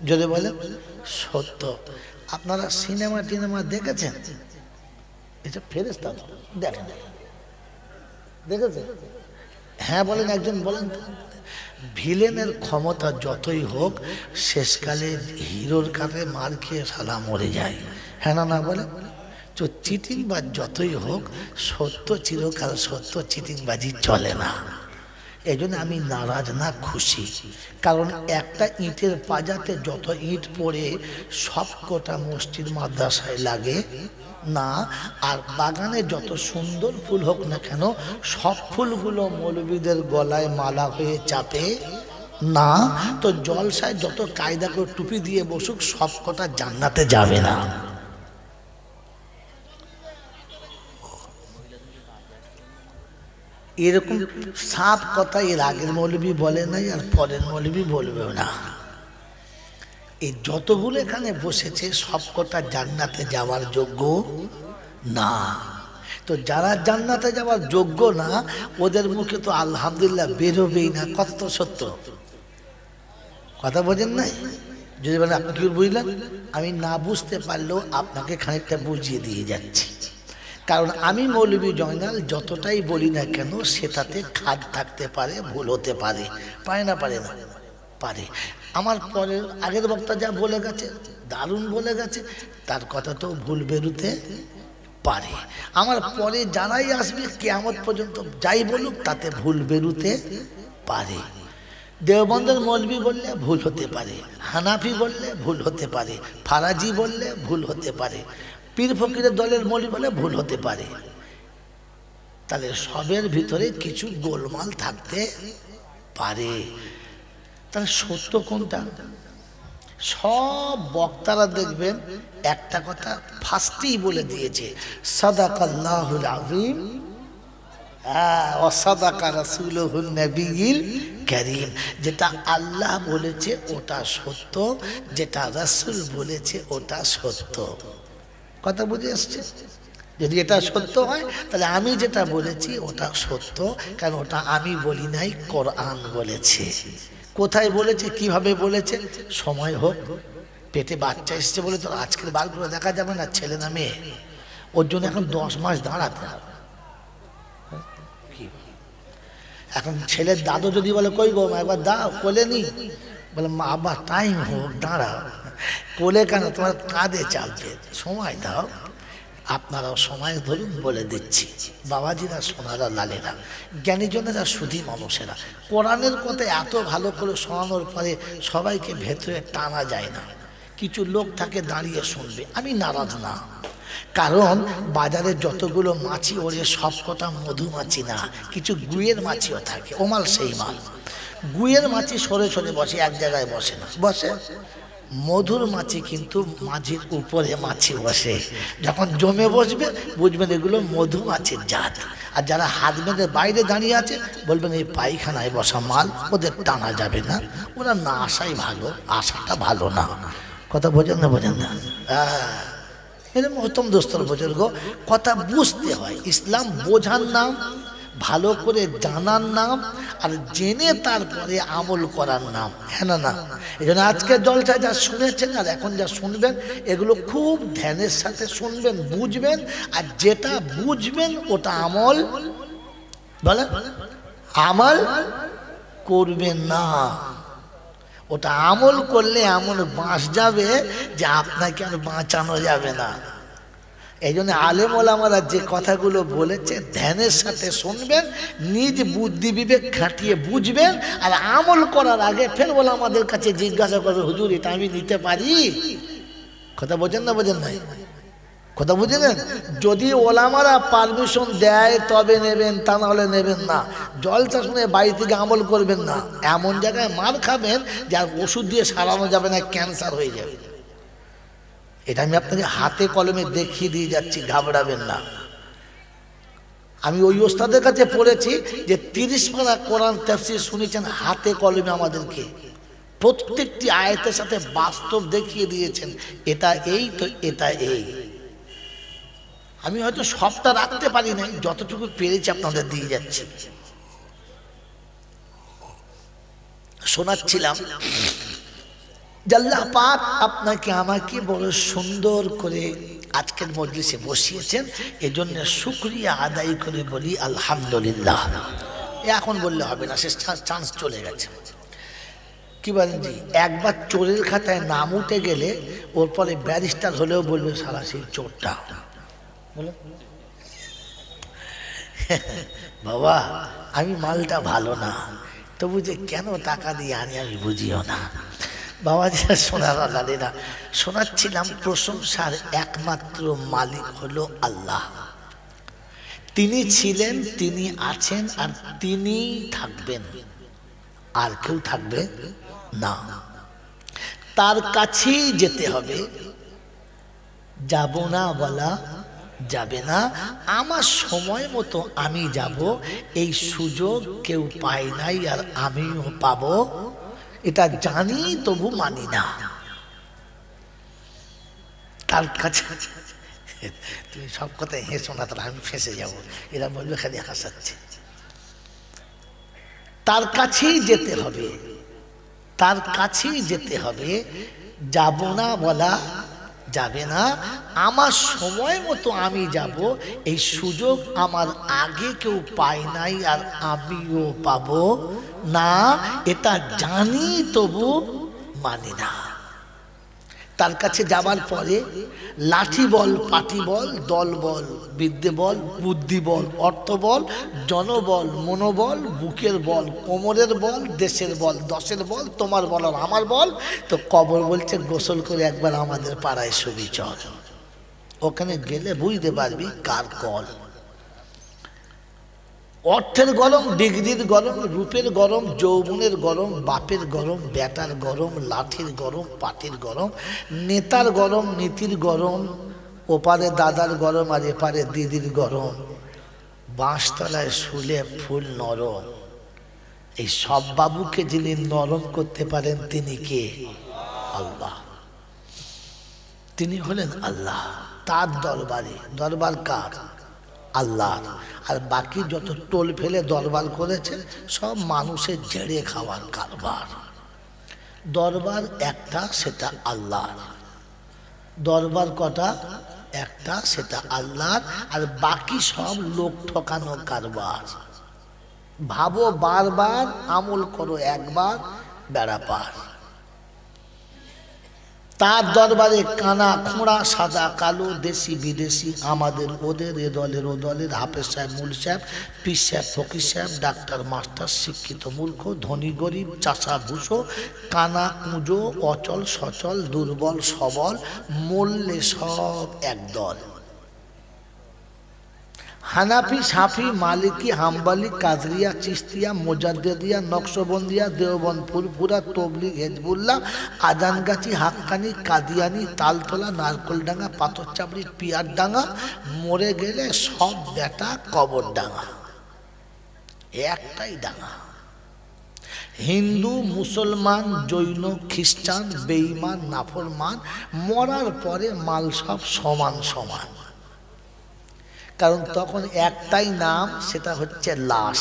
যদি বলে সত্য। আপনারা সিনেমা টিনেমা দেখেছেন? এটা ফেরেশতা দেখেন, দেখেছেন? হ্যাঁ বলেন, একজন বলেন। ভিলেনের ক্ষমতা যতই হোক শেষকালে হিরোর কাছে মার খেয়ে সালা মরে যায়, হ্যাঁ না বলে? তো চিটিংবাজ যতই হোক সত্য চিরকাল সত্য, চিটিংবাজি চলে না। এই জন্য আমি নারাজ না, খুশি। কারণ একটা ইটের পাজাতে যত ইট পড়ে সব কটা মসজিদ মাদ্রাসায় লাগে না, আর বাগানে যত সুন্দর ফুল হোক না কেন সব ফুলগুলো মৌলবীদের গলায় মালা হয়ে চাপে না। তো জলসায় যত কায়দা করে টুপি দিয়ে বসুক সব কটা জান্নাতে যাবে না। এরকম সাফ কথা এর আগের মৌলবী বলে নাই, আর পরের মৌলবী বলবেও না। এই যতগুলো এখানে বসেছে সব কটা জান্নাতে যাওয়ার যোগ্য না। তো যারা জান্নাতে যাওয়ার যোগ্য না ওদের মুখে তো আলহামদুলিল্লাহ বেরোবেই না। কত সত্য কথা বোঝেন নাই? যদি বলেন আপনি কি বুঝলেন, আমি না বুঝতে পারলেও আপনাকে খানিকটা বুঝিয়ে দিয়ে যাচ্ছি। কারণ আমি মৌলভী জয়নাল যতটাই বলি না কেন সেটাতে খাদ থাকতে পারে, ভুল হতে পারে, পারে না পারে না পারে। আমার পরের আগের বক্তা যা বলে গেছে দারুণ বলে গেছে, তার কথা তো ভুল বেরোতে পারে। আমার পরে যারাই আসবে কিয়ামত পর্যন্ত যাই বলুক তাতে ভুল বেরোতে পারে। দেওবন্দের মৌলভী বললে ভুল হতে পারে, হানাফি বললে ভুল হতে পারে, ফারাজি বললে ভুল হতে পারে, পীর ফকিরের দলের মৌলভী বলে ভুল হতে পারে। তাহলে সবের ভিতরে কিছু গোলমাল থাকতে পারে। তাহলে সত্য কোনটা? সব বক্তারা দেখবেন একটা কথা ফার্স্টেই বলে দিয়েছে, সাদাকাল্লাহুল আযীম ওয়া সাদাকা রাসূলুহুন নবিয়্যিল কারীম। যেটা আল্লাহ বলেছে ওটা সত্য, যেটা রাসূল বলেছে ওটা সত্য। কথা বুঝে আসছে? যদি এটা সত্য হয় তাহলে আমি যেটা বলেছি ওটা সত্য, কারণ ওটা আমি বলি নাই, কোরআন বলেছে। কোথায় বলেছে, কিভাবে বলেছে? সময় হোক, পেটে বাচ্চা এসছে বলে তো আজকের বালগুলো দেখা যাবে না, ছেলে না মেয়ে, ওর জন্য এখন 10 মাস দাঁড়াতে হবে। এখন ছেলের দাদু যদি বলে কই গো একবার দাও কোলে নি, বলে মা আবার টাইম হোক দাঁড়াও, কোলে কেন তোমার কাঁধে চাপবে, সময় দাও। আপনারাও সময় ধরুন, বলে দিচ্ছি বাবাজিরা, সোনারা, লালেরা, জ্ঞানীজনেরা, সুধী মানুষেরা, কোরআনের কথা এত ভালো করে শোনানোর পরে সবাইকে ভেতরে টানা যায় না। কিছু লোক থাকে দাঁড়িয়ে শুনবে, আমি নারাজ না। কারণ বাজারে যতগুলো মাছি ওরে সব কটা মধুমাছি না, কিছু গুয়ের মাছিও থাকে, ও মাল সেই মাল। গুয়ের মাছি সরে সরে বসে, এক জায়গায় বসে না, বসে। মধুর মাছি কিন্তু মাঝির উপরে মাছি বসে, যখন জমে বসবে বুঝবেন এগুলো মধুমাছির জাত। আর যারা হাত বেঁধে বাইরে দাঁড়িয়ে আছে বলবেন এই পায়খানায় বসা মাল, ওদের টানা যাবে না, ওরা না আসাই ভালো, আসাটা ভালো না। কথা বোঝেন না? বোঝেন না? এরকম মহতম দোস্তর বুজুর্গ, কথা বুঝতে হয়। ইসলাম বোঝার নাম, ভালো করে জানার নাম, আর জেনে তারপরে আমল করার নাম, হ্যাঁ না? এই জন্য আজকে জলসা যা শুনেছেন আর এখন যা শুনবেন এগুলো খুব ধ্যানের সাথে শুনবেন, বুঝবেন, আর যেটা বুঝবেন ওটা আমল বলে আমল করবেন না। ওটা আমল করলে এমন বাঁচ যাবে যে আপনাকে আর বাঁচানো যাবে না। এই জন্য আলেম ওলামারা যে কথাগুলো বলেছে ধ্যানের সাথে শুনবেন, নিজ বুদ্ধি বিবেক খাটিয়ে বুঝবেন, আর আমল করার আগে ফের বলে আমাদের কাছে জিজ্ঞাসা করবে হুজুর এটা আমি নিতে পারি? কথা বোঝেন না বোঝেন নাই? কথা বুঝলেন? যদি ওলামারা পারমিশন দেয় তবে নেবেন, তা নাহলে নেবেন না। জলসা শুনে বাড়ি থেকে আমল করবেন না। এমন জায়গায় মার খাবেন যার ওষুধ দিয়ে সারানো যাবে না, ক্যান্সার হয়ে যাবে। এটা আমি আপনাকে হাতে কলমে দেখিয়ে দিয়ে যাচ্ছি, ঘাবড়াবেন না। আমি ওই ওস্তাদের কাছে পড়েছি যে 30 পারা কোরআন তাফসীর শুনেছেন হাতে কলমে আমাদেরকে, প্রত্যেকটি আয়াতের সাথে বাস্তব দেখিয়ে দিয়েছেন, এটা এই তো এটা এই। আমি হয়তো সবটা রাখতে পারি নাই, যতটুকু পেরেছি আপনাদের দিয়ে যাচ্ছি। শোনাচ্ছিলাম আল্লাহ পাক আপনাকে আমাকে বড় সুন্দর করে আজকের মজলিসে বসিয়েছেন, এজন্য শুকরিয়া আদায় করে বলি আলহামদুলিল্লাহ। এখন বললে হবে না, সে চান্স চলে গেছে। কি বলেন জি? একবার চোরের খাতায় নাম উঠে গেলে ওর পরে ব্যারিস্টার হলেও বলবে সারা সেই চোরটা। বাবা আমি মালটা ভালো না, তবু যে কেন টাকা দিয়ে আনি আমি বুঝিও না। বাবা যারা শোনারা শোনাচ্ছিলাম, প্রশংসার একমাত্র মালিক হলো আল্লাহ। তিনি ছিলেন, তিনি আছেন, আর তিনি থাকবেন, আর কেউ থাকবে না। তার কাছেই যেতে হবে, যাব না বলা যাবে না। আমার সময় মতো আমি যাব, এই সুযোগ কেউ পায় নাই, আর আমিও পাবো, এটা জানি তবু মানি না। তার কাছে তুমি সব কথায় হেসো না, তাহলে আমি ফেঁসে যাবো, এরা বলবে খালি হাসাচ্ছে। তার কাছেই যেতে হবে, তার কাছেই যেতে হবে, যাব না বলা যাবে না। আমার সময় মতো আমি যাব, এই সুযোগ আমার আগে কেউ পায় নাই, আর আমিও পাবো না, এটা জানি তবু মানি না। তার কাছে যাবার পরে লাঠি বল, পাটি বল, দল বল, বিদ্যে বল, বুদ্ধি বল, অর্থ বল, জনবল, মনোবল, বুকের বল, কোমরের বল, দেশের বল, দশের বল, তোমার বল আর আমার বল। তো কবর বলছে গোসল করে একবার আমাদের পাড়ায় ছবি চল, ওখানে গেলে বুঝতে পারবি কার কল। অর্থের গরম, ডিগ্রির গরম, রূপের গরম, যৌবনের গরম, বাপের গরম, বেটার গরম, লাঠির গরম, পাটির গরম, নেতার গরম, নীতির গরম, ওপারে দাদার গরম আর এপারে দিদির গরম, বাঁশতলায় শুলে ফুল নরম। এই সব বাবুকে যিনি নরম করতে পারেন তিনি কে? আল্লাহ। তিনি হলেন আল্লাহ। তার দরবারে, দরবার কার? আল্লাহ। আর বাকি যত টোল ফেলে দরবার করেছে সব মানুষের জেড়ে খাওয়ার কারবার। দরবার একটা, সেটা আল্লাহ। দরবার কটা? একটা, সেটা আল্লাহ। আর বাকি সব লোক ঠকানো কারবার। ভাবো বারবার, আমল করো একবার, বেড়া পার। তার দরবারে কানা খোঁড়া, সাদা কালো, দেশি বিদেশি, আমাদের ওদের, এ দলের ও দলের, হাফেজ সাহেব, মুল সাহেব, পীর সাহেব, ফকির সাহেব, ডাক্তার মাস্টার, শিক্ষিত মূর্খ, ধনী গরিব, চাষা ভুষো, কানা কুঁজো, অচল সচল, দুর্বল সবল, মরলে সব একদল। হানাফি, সাফি, মালিকি, হাম্বালি, কাদরিয়া, চিস্তিয়া, মোজাদ্দেদিয়া, নকশবন্দিয়া, দেওবন্দ, ফুরফুরা, তবলিগ, হেজবুল্লাহ, আজানগাছি, হাক্কানি, কাদিয়ানি, তালতলা, নারকলডাঙ্গা, পাথরচাপড়ি, পিয়ারডাঙ্গা, মরে গেলে সব বেটা কবরডাঙ্গা। একটাই ডাঙ্গা। হিন্দু, মুসলমান, জৈন, খ্রিস্টান, বেঈমান, নাফরমান, মরার পরে মাল সব সমান সমান। কারণ তখন একটাই নাম, সেটা হচ্ছে লাশ।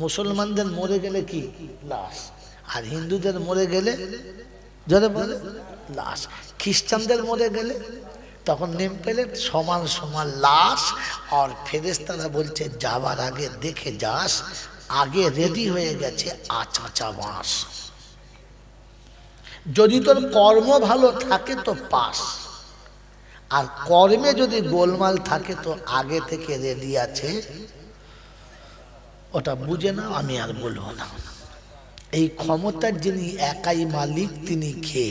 মুসলমানদের মরে গেলে কি? লাশ। আর হিন্দুদের মরে গেলে যারা বলে লাশ। খ্রিস্টানদের মরে গেলে তখন নেম পেলে সমান সমান লাশ। আর ফেরেশতারা বলছে যাবার আগে দেখে যাস, আগে রেডি হয়ে গেছে আচাচা বাঁশ। যদি তোর কর্ম ভালো থাকে তো পাস, আর কর্মে যদি গোলমাল থাকে তো আগে থেকে রেডি আছে, ওটা বুঝে না। আমি আর বলবো না। এই ক্ষমতার যিনি একাই মালিক তিনি কে?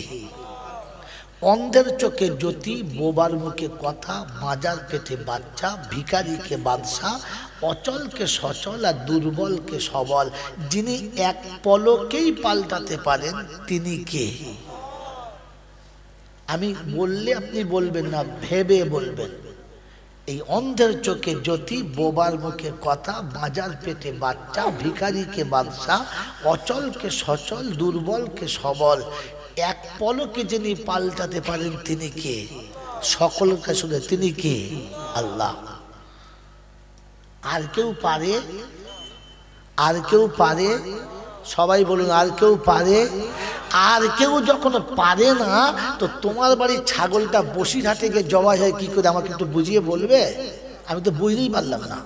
অন্ধের চোখে জ্যোতি, বোবার মুখে কথা, বাজার পেটে বাচ্চা, ভিখারিকে বাদশা, অচলকে সচল আর দুর্বলকে সবল। যিনি এক পলকেই পাল্টাতে পারেন তিনি কে? আমি বললে আপনি বলবেন না, ভেবে বলবেন। এই অন্ধের চোখে জ্যোতি, বোবার মুখে কথা, বাজার পেটে বাচ্চা, ভিখারিকে বাদশা, অচলকে সচল, দুর্বলকে সবল। এক পলকে যিনি পাল্টাতে পারেন তিনি কে? সকলকে শুনে তিনি কে? আল্লাহ। আর কেউ পারে? আর কেউ পারে? সবাই বলুন, আর কেউ পারে? আর কেউ যখন পারে না, তো তোমার বাড়ির ছাগলটা বসিরহাটে গিয়ে জবাই হয় কি করে আমাকে একটু বুঝিয়ে বলবে? আমি তো বুঝতেই পারলাম না।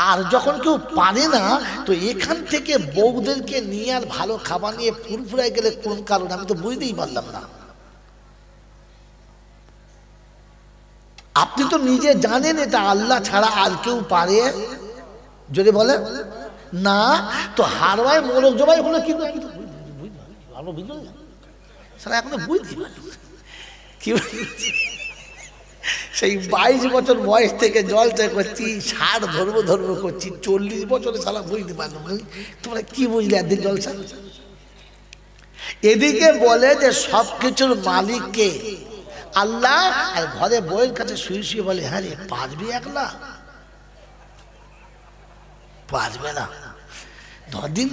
আর যখন কেউ পারে না, তো এখান থেকে বউদেরকে নিয়ে আর ভালো খাবার নিয়ে ফুরফুরায় গেলে কোন কারণে আমি তো বুঝতেই পারলাম না। আপনি তো নিজে জানেন এটা আল্লাহ ছাড়া আর কেউ পারে? যদি বলে না, তো হারওয়ায় মোরগ জবাই হলো কিন্তু আমি তো ভালো বুঝলাম সারা এখনো বুঝতে পারি কি। সেই 22 বছর বয়স থেকে জলটা করছি, 60 ধর্ম করছি, 40 বছরে সালা বুঝতে পারলাম। তোমরা কি বুঝলে একদিন জলসা? এদিকে বলে যে সবকিছুর মালিক কে? আল্লাহ। আর ঘরে বউয়ের কাছে শুয়ে শুয়ে বলে, হ্যাঁ রে পারবি একলা? পারবে না। 10 দিন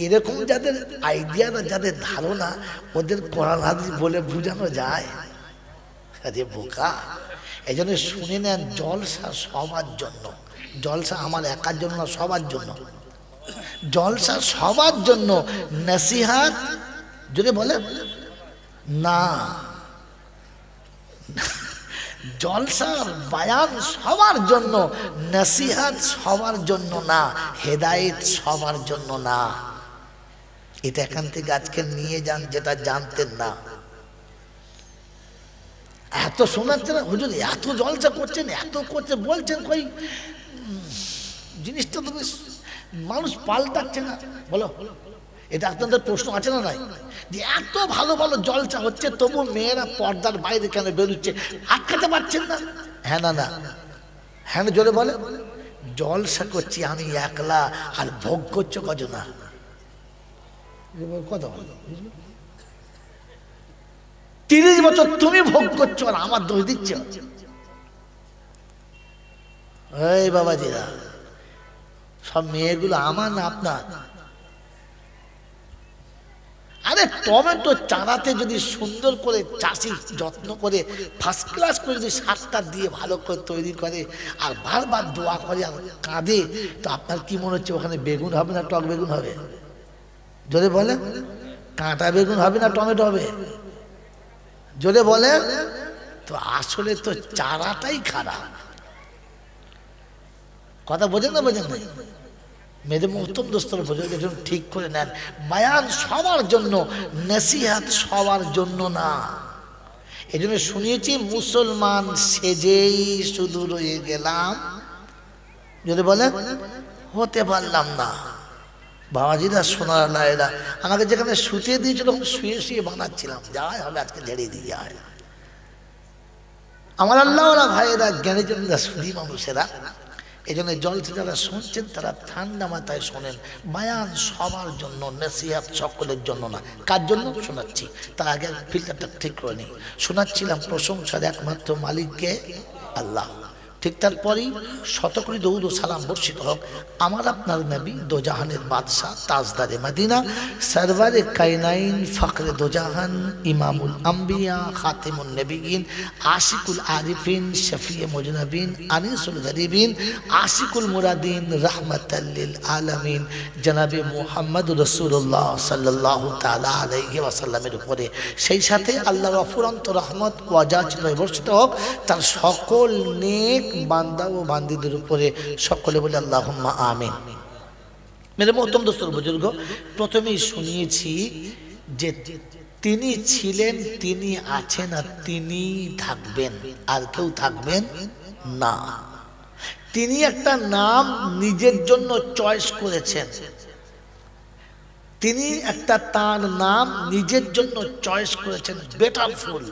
এরকম যাদের আইডিয়া না, যাদের ধারণা, ওদের কোরআন হাদিস বলে বোঝানো যায়? আরে বোকা। এই জন্য শুনে নেন, জলসা সবার জন্য। জলসা আমার একার জন্য না, সবার জন্য। জলসা সবার জন্য। নসিহাত যদি বলে না, জলসার বায়ান সবার জন্য, নসিহাত সবার জন্য না, হেদায়েত সবার জন্য না। এটা এখান থেকে আজকে নিয়ে যান, যেটা জানতেন না। এত শোনাচ্ছে না হুজুর, এত জলসা করছেন, এত করছে, বলছেন কই জিনিসটা তো মানুষ পাল্টাচ্ছে না। বলো, এটা আপনাদের প্রশ্ন আছে না নাই? যে এত ভালো ভালো জলসা হচ্ছে, তবু মেয়েরা পর্দার বাইরে কেন বেরোচ্ছে? আটকাতে পারছেন না? হ্যাঁ না না, হ্যাঁ জোরে বলে। জলসা করছি আমি একলা, আর ভোগ করছো কজনা? কত 30 বছর তুমি ভোগ করছো, আর আমার দোষ দিচ্ছ? এই বাবাজিরা, সব মেয়েগুলো আমার না আপনার? আরে টমেটো চারাতে যদি সুন্দর করে চাষি যত্ন করে ফার্স্ট ক্লাস করে যদি সারটা দিয়ে ভালো করে তৈরি করে, আর বারবার দোয়া করে আর কাঁদে, তো আপনার কি মনে হচ্ছে ওখানে বেগুন হবে না টক বেগুন হবে? যদি বলে কাঁটা বেগুন হবে না টমেটো হবে? যদি বলে, তো আসলে তো চারাটাই খারাপ। কথা বোঝেন না? বোঝেন নাই? মেয়েদের উত্তম দোস্তর বোঝেন, ঠিক করে নেন। বায়ান সবার জন্য, নসিহাত সবার জন্য না। এই জন্য শুনিয়েছি, মুসলমান সেজেই শুধু রয়ে গেলাম, যদি বলে হতে পারলাম না। বাবাজিরা, সোনার লাইলা, আমাকে যেখানে শুতে দিয়েছিল শুয়ে শুয়ে বানাচ্ছিলাম, যাই হবে আজকে ঝেড়ে দিয়ে যায়। আমার আল্লাহওয়ালা ভাইয়েরা, জ্ঞানী জনেরা, সুধী মানুষেরা, এই জন্য জলসা যারা শুনছেন তারা ঠান্ডা মাথায় শোনেন। বায়ান সবার জন্য, নসিহাত সকলের জন্য না। কার জন্য শোনাচ্ছি তার আগে ফিল্টারটা ঠিক করে নিই। শোনাচ্ছিলাম প্রশংসার একমাত্র মালিককে, আল্লাহ। ঠিক তারপরেই শতকরি দৌড় সালাম বর্ষিত হোক আমার আপনার নবী, দোজাহানের বাদশাহ, তাজদারে মদিনা, সরওয়ারে কায়নাইন, ফখরে দোজাহান, ইমামুল আম্বিয়া, খাতিমুন নবিয়িন, আশিকুল আরিফিন, শফিয়ে মুজনবিন, আনিসুল গরিবিন, আশিকুল মুরাদিন, রাহমাতাল লিল আলামিন, জনাবে মুহাম্মদ রাসূলুল্লাহ সাল্লাল্লাহু তাআলা আলাইহি ওয়াসাল্লামের উপরে, সেই সাথে আল্লাহর অফুরন্ত রহমত ওয়াজাজিল বর্ষিত হোক তার সকল নেক বান্দা ও বান্দীদের উপরে। সকলে বলে আল্লাহুম্মা আমিন। মেরে মোহতরম দোস্তর বুজুর্গ, প্রথমেই শুনিয়েছি যে তিনি ছিলেন, তিনি আছেন, আর তিনি থাকবেন, আর কেউ থাকবেন না। তিনি একটা নাম নিজের জন্য চয়েস করেছেন। তিনি একটা তার নাম নিজের জন্য চয়েস করেছেন, বেটারফুল।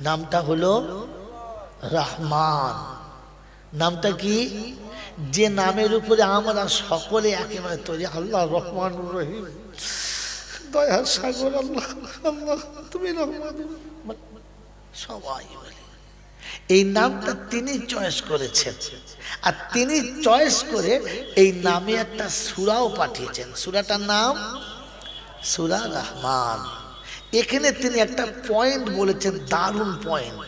নামটা হলো রহমান। নামটা কি? যে নামের উপরে আমরা সকলে একেবারে তৈরি, আল্লাহ রহমান রহিম, দয়ার সাগর আল্লাহ, আল্লাহ তুমি রহমান, সবাই বলে। এই নামটা তিনি চয়েস করেছেন, আর তিনি চয়েস করে এই নামে একটা সূরাও পাঠিয়েছেন। সূরাটার নাম সূরা রহমান। এখানে তিনি একটা পয়েন্ট বলেছেন, দারুণ পয়েন্ট।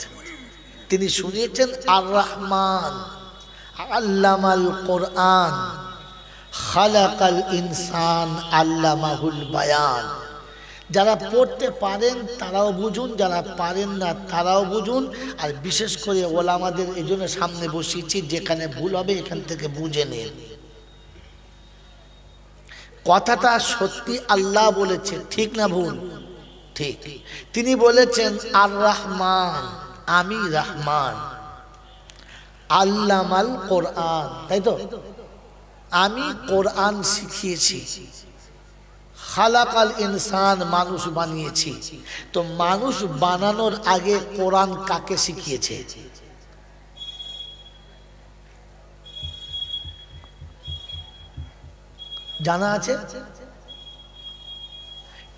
তিনি শুনিয়েছেন আর রহমান আল্লামাল কোরআন খালাকাল ইনসান আল্লামাহুল বায়ান। যারা পড়তে পারেন তারাও বুঝুন, যারা পারেন না তারাও বুঝুন। আর বিশেষ করে ওলামাদের এই জন্য সামনে বসিয়েছি, যেখানে ভুল হবে এখান থেকে বুঝে নিন। কথাটা সত্যি আল্লাহ বলেছেন, ঠিক না ভুল? ঠিক। তিনি বলেছেন আর রহমান, আমি রহমান, আল্লামাল কোরআন, তাই তো? আমি কোরআন শিখিয়েছি, খালাকাল ইনসান, মানুষ বানিয়েছি। তো মানুষ বানানোর আগে কোরআন কাকে শিখিয়েছে? জানা আছে?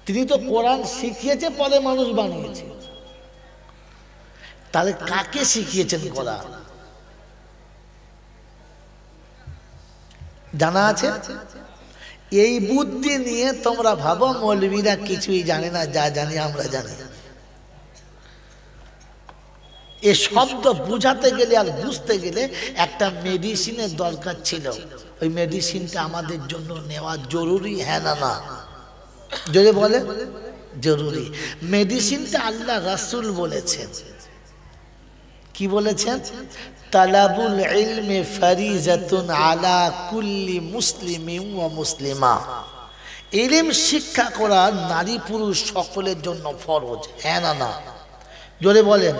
তিনি তো কোরআন শিখিয়েছে, পরে মানুষ বানিয়েছে। তাহলে কাকে শিখিয়েছেন কোরআন? জানা আছে? এই বুদ্ধি নিয়ে তোমরা ভাবো মৌলবীরা কিছুই জানে না, যা জানি আমরা জানি। এ শব্দ বুঝাতে গেলে আর বুঝতে গেলে একটা মেডিসিনের দরকার ছিল। ওই মেডিসিনটা আমাদের জন্য নেওয়া জরুরি, হ্যাঁ না? না যদি বলে জরুরি। মেডিসিনটা আল্লাহ রাসূল বলেছেন। কি বলেছেন? তালাবুল ইলমি ফারিজাতুন আলা কুল্লি মুসলিমিন ওয়া মুসলিমা। ইলম শিক্ষা করা নারী পুরুষ সকলের জন্য ফরজ, হ্যাঁ না? না জোরে বলেন।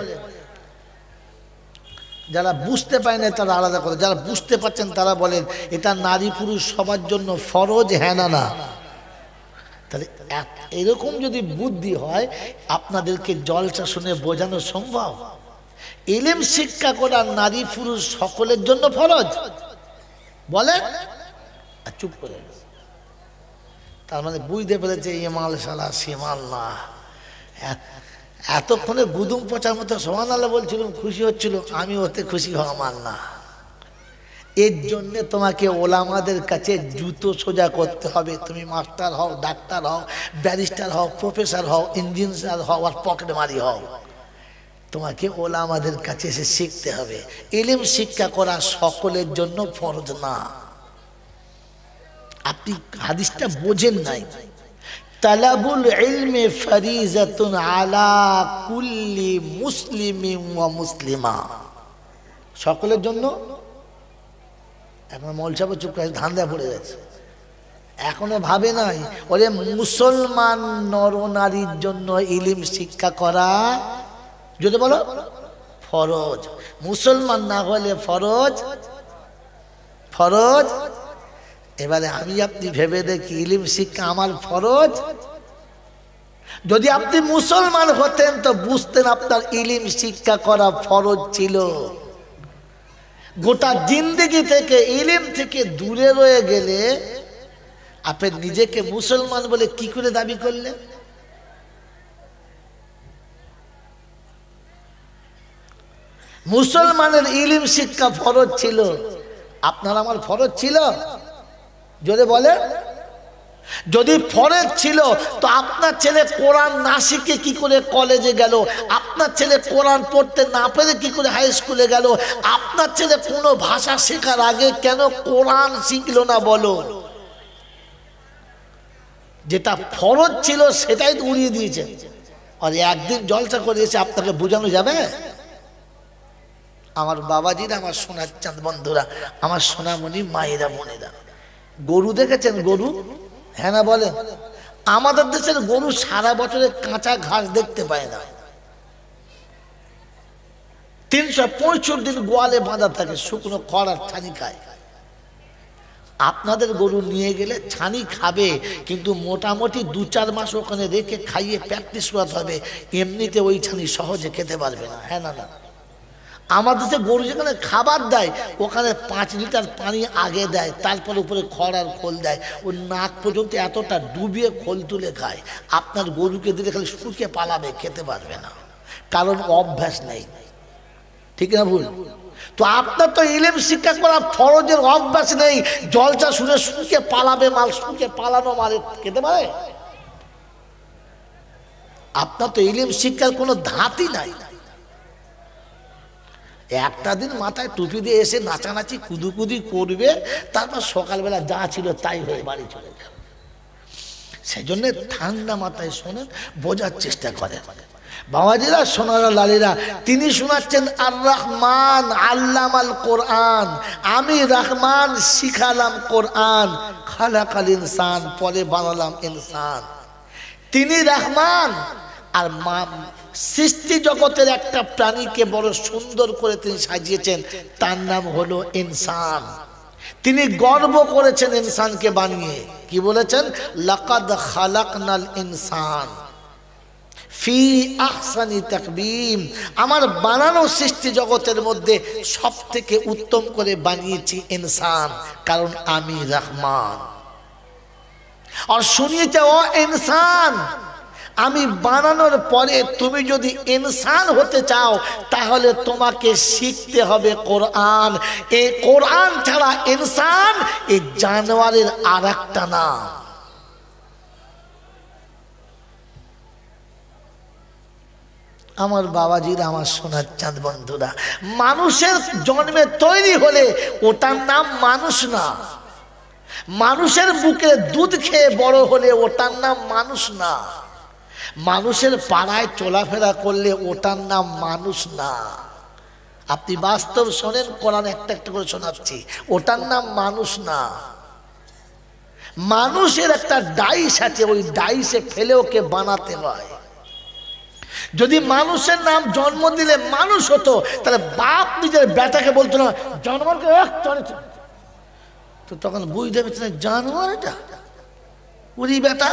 যারা বুঝতে পারে না তারা আলাদা করে, যারা বুঝতে পারছেন তারা বলেন এটা নারী পুরুষ সবার জন্য ফরজ, হ্যাঁ না? না তাহলে এরকম যদি বুদ্ধি হয়, আপনাদেরকে জলসা শুনে বোঝানো সম্ভব? ইলম শিক্ষা করা নারী পুরুষ সকলের জন্য ফরজ বলেন, আর চুপ করে। তার মানে বুঝতে পেরেছে ইমাল শালা শিমাল না। এতক্ষণে গুদুম পচার মতো সুবহানাল্লাহ বলছিলাম, খুশি হচ্ছিল, আমি ওতে খুশি হওয়া মান না। এর জন্যে তোমাকে ওলামাদের কাছে জুতো সোজা করতে হবে। তুমি মাস্টার হও, ডাক্তার হও, ব্যারিস্টার হও, প্রফেসর হও, ইঞ্জিনিয়ার হও, আর পকেটমারি হও, তোমাকে ওলামাদের কাছে এসে শিখতে হবে। ইলম শিক্ষা করা সকলের জন্য ফরজ না। আপনি হাদিসটা বোঝেন নাই। তালাবুল ইলমি ফারিজাতুন আলা কুল্লি মুসলিমিন ওয়া মুসলিমা, সকলের জন্য। এখন মৌলসাব চুপ করে ধান্দা পড়ে গেছে, এখনো ভাবে নাই ওরে মুসলমান নর নারীর জন্য ইলম শিক্ষা করা যদি বলো ফরজ, মুসলমান না হলে ফরজ ফরজ। এবারে আমি আপনি ভেবে দেখি, ইলম শিক্ষা আমার ফরজ। যদি আপনি মুসলমান হতেন তো বুঝতেন আপনার ইলম শিক্ষা করা ফরজ ছিল। গোটা জিন্দেগি থেকে ইলম থেকে দূরে রয়ে গেলে আপনি নিজেকে মুসলমান বলে কি করে দাবি করলেন? মুসলমানের ইলম শিক্ষা ফরজ ছিল, আপনার আমার ফরজ ছিল? যদি বলে যদি ফরজ ছিল তো আপনার ছেলে কোরআন না শিখে কি করে কলেজে গেল? আপনার ছেলে কোরআন পড়তে না পেরে কি করে হাই স্কুলে গেল? আপনার ছেলে কোনো ভাষা শেখার আগে কেন কোরআন শিখলো না বলো? যেটা ফরজ ছিল সেটাই উড়িয়ে দিয়েছে। আর একদিন জলসা করে এসে আপনাকে বোঝানো যাবে? আমার বাবাজিরা, আমার সোনার চাঁদ বন্ধুরা, আমার সোনামণি মায়েরা বোনেরা, গরু দেখেছেন? গরু, হ্যাঁ না বলেন? আমাদের দেশের গরু সারা বছরে কাঁচা ঘাস দেখতে পায় না। 365 দিন গোয়ালে বাঁধা থাকে, শুকনো খড় আর ছানি খায়। আপনাদের গরু নিয়ে গেলে ছানি খাবে, কিন্তু মোটামুটি 2-4 মাস ওখানে রেখে খাইয়ে প্র্যাকটিস করাতে হবে, এমনিতে ওই ছানি সহজে খেতে পারবে না। হ্যাঁ না না, আমাদের যে গরু যেখানে খাবার দেয় ওখানে 5 লিটার পানি আগে দেয়, তারপর উপরে খড় আর খোল দেয়, ওই নাক পর্যন্ত এতটা ডুবিয়ে খোল তুলে খায়। আপনার গরুকে দিলে খালি শুকিয়ে পালাবে, খেতে পারবে না, কারণ অভ্যাস নেই। ঠিক না ভুল? তো আপনার তো ইলম শিক্ষা করা ফরজের অভ্যাস নেই, জলচা শুনে শুকিয়ে পালাবে মাল, শুকিয়ে পালানো মাল খেতে পারে? আপনার তো ইলম শিক্ষার কোনো ধাতই নাই। একটা দিন মাথায় টুপি দিয়ে এসে নাচানাচি কুদুকুদি করবে, তারপর সকালবেলা যা ছিল তাই হয়ে বাড়ি চলে যাবে। সেই জন্য ঠান্ডা মাথায় শোনেন, বোঝার চেষ্টা করেন। বাবাজিরা, সোনারা, লালিরা, তিনি শোনাচ্ছেন আর রহমান আল্লামাল কোরআন, আমি রহমান শিখালাম কোরআন, খালাকাল ইনসান, পরে বানালাম ইনসান। তিনি রহমান আর সৃষ্টি জগতের একটা প্রাণীকে বড় সুন্দর করে তিনি সাজিয়েছেন, তার নাম হলো ইনসান। তিনি গর্ব করেছেন ইনসানকে বানিয়ে, কি বলেছেন? লাকাদ খালাকনাল ইনসান ফি আহসানি তাকবীম, আমার বানানো সৃষ্টি জগতের মধ্যে সব থেকে উত্তম করে বানিয়েছি ইনসান, কারণ আমি রহমান। আর শুনিয়েছে, ও ইনসান, আমি বানানোর পরে তুমি যদি ইনসান হতে চাও তাহলে তোমাকে শিখতে হবে কোরআন। এই কোরআন ছাড়া ইনসান এই জানোয়ারের আর একটা নাম। আমার বাবাজিরা, আমার সোনার চাঁদ বন্ধুরা, মানুষের জন্মে তৈরি হলে ওটার নাম মানুষ না। মানুষের বুকে দুধ খেয়ে বড় হলে ওটার নাম মানুষ না। মানুষের পাড়ায় চলাফেরা করলে ওটার নাম মানুষ না। আপনি বাস্তব শোনেন, কোরআন একটা একটা করে শোনাচ্ছি, ওটার নাম মানুষ না। মানুষের একটা ডাইস আছে, ওই ডাইসে ফেলে ওকে বানাতে হয়। যদি মানুষের নাম জন্ম দিলে মানুষ হতো, তাহলে বাপ নিজের বেটাকে বলতো না জানোয়ারকে চলেছে, তো তখন বুঝতে পারছে জানোয়ার এটা উনি বেটা।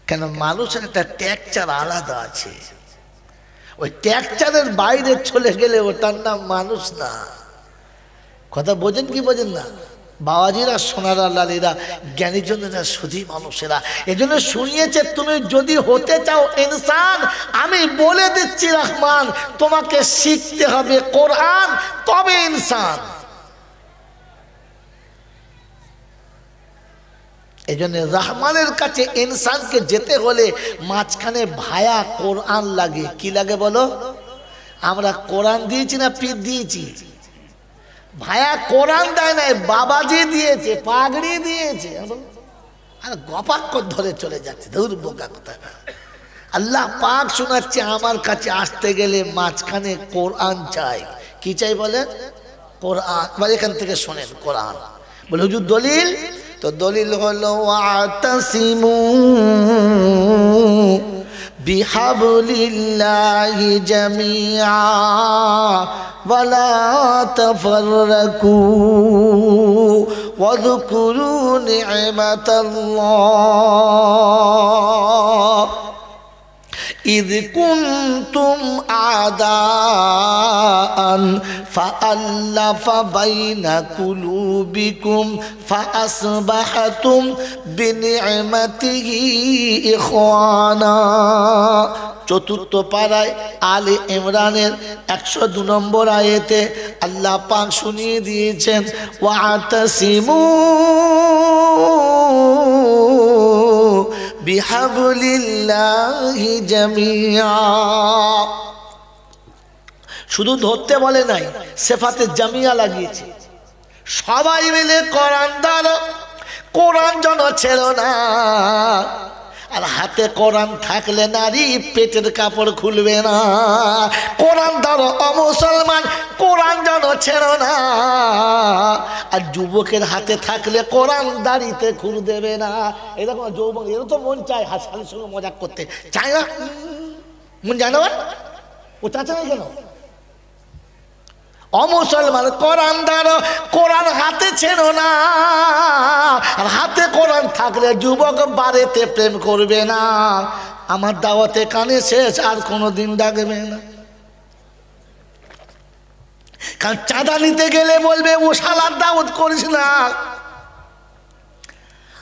কেন? মানুষের একটা টেক্সচার আলাদা আছে, ওই টেক্সচারের বাইরে চলে গেলে ওটার নাম মানুষ না। কথা বোঝেন কি বোঝেন না? বাবাজিরা, সোনারা, লালিরা, জ্ঞানীজনেরা, শুধু মানুষেরা, এজন্য শুনিয়েছে, তুমি যদি হতে চাও ইনসান, আমি বলে দিচ্ছি রহমান, তোমাকে শিখতে হবে কোরআন, তবে ইনসান। এই জন্য রহমানের কাছে ইনসানকে যেতে হলে মাঝখানে ভায়া কোরআন লাগে। কি লাগে বলো? আমরা কোরআন দিয়েছি না পীর দিয়েছি? ভায়া কোরআন দেয় নাই, বাবাজি দিয়েছে, পাগড়ি দিয়েছে, আর গপাক্কর ধরে চলে যাচ্ছে। দূর বোকা কোথায়। আল্লাহ পাক শোনাচ্ছে, আমার কাছে আসতে গেলে মাঝখানে কোরআন চাই। কি চাই বলেন? কোরআন। এবার এখান থেকে শোনেন কোরআন। বলে হুজুর দলিল? তো দলিল হলো ওয়াতাসিমু বিহাবলিল্লাহি জামিআ ওয়ালা তাফাররাকু ওয়াযকুরু নি'মাতাল্লাহ إذ كنتم أعداء فألف بين قلوبكم فأصبحتم بنعمته إخوانا। চতুর্থ পারায় আলে ইমরানের 102 নম্বর আয়াতে আল্লাহ পাক শুনিয়ে দিয়েছেন, ওয়াতাসিমু বিহাবলিল্লাহি জামিআ। শুধু ধরতে বলে নাই, সিফাতে জামিয়া লাগিয়েছে। সবাই মিলে কোরআন ধরো, কোরআন যেন ছেড়ো না। আর হাতে কোরআন থাকলে নারী পেটের কাপড় খুলবে না। কোরআন ধরো ও মুসলমান, কোরআন যেন ছেড়ো না। আর যুবকের হাতে থাকলে কোরআন দাড়িতে খুল দেবে না। এরকম যৌবন, এর তো মন চায় হাসালের সঙ্গে মজা করতে, চায় না? মন জানো ও চাচ্ছে না কেন? অমুসলমান কোরআন ধরো, কোরআন হাতে ছেড়ো না। আর হাতে কোরআন থাকলে যুবক বাড়িতে প্রেম করবে না। আমার দাওয়াতে কানে শেষ, আর কোনো দিন ডাকবে না। কারণ চাঁদা নিতে গেলে বলবে ও শালার দাওয়াত করিস না।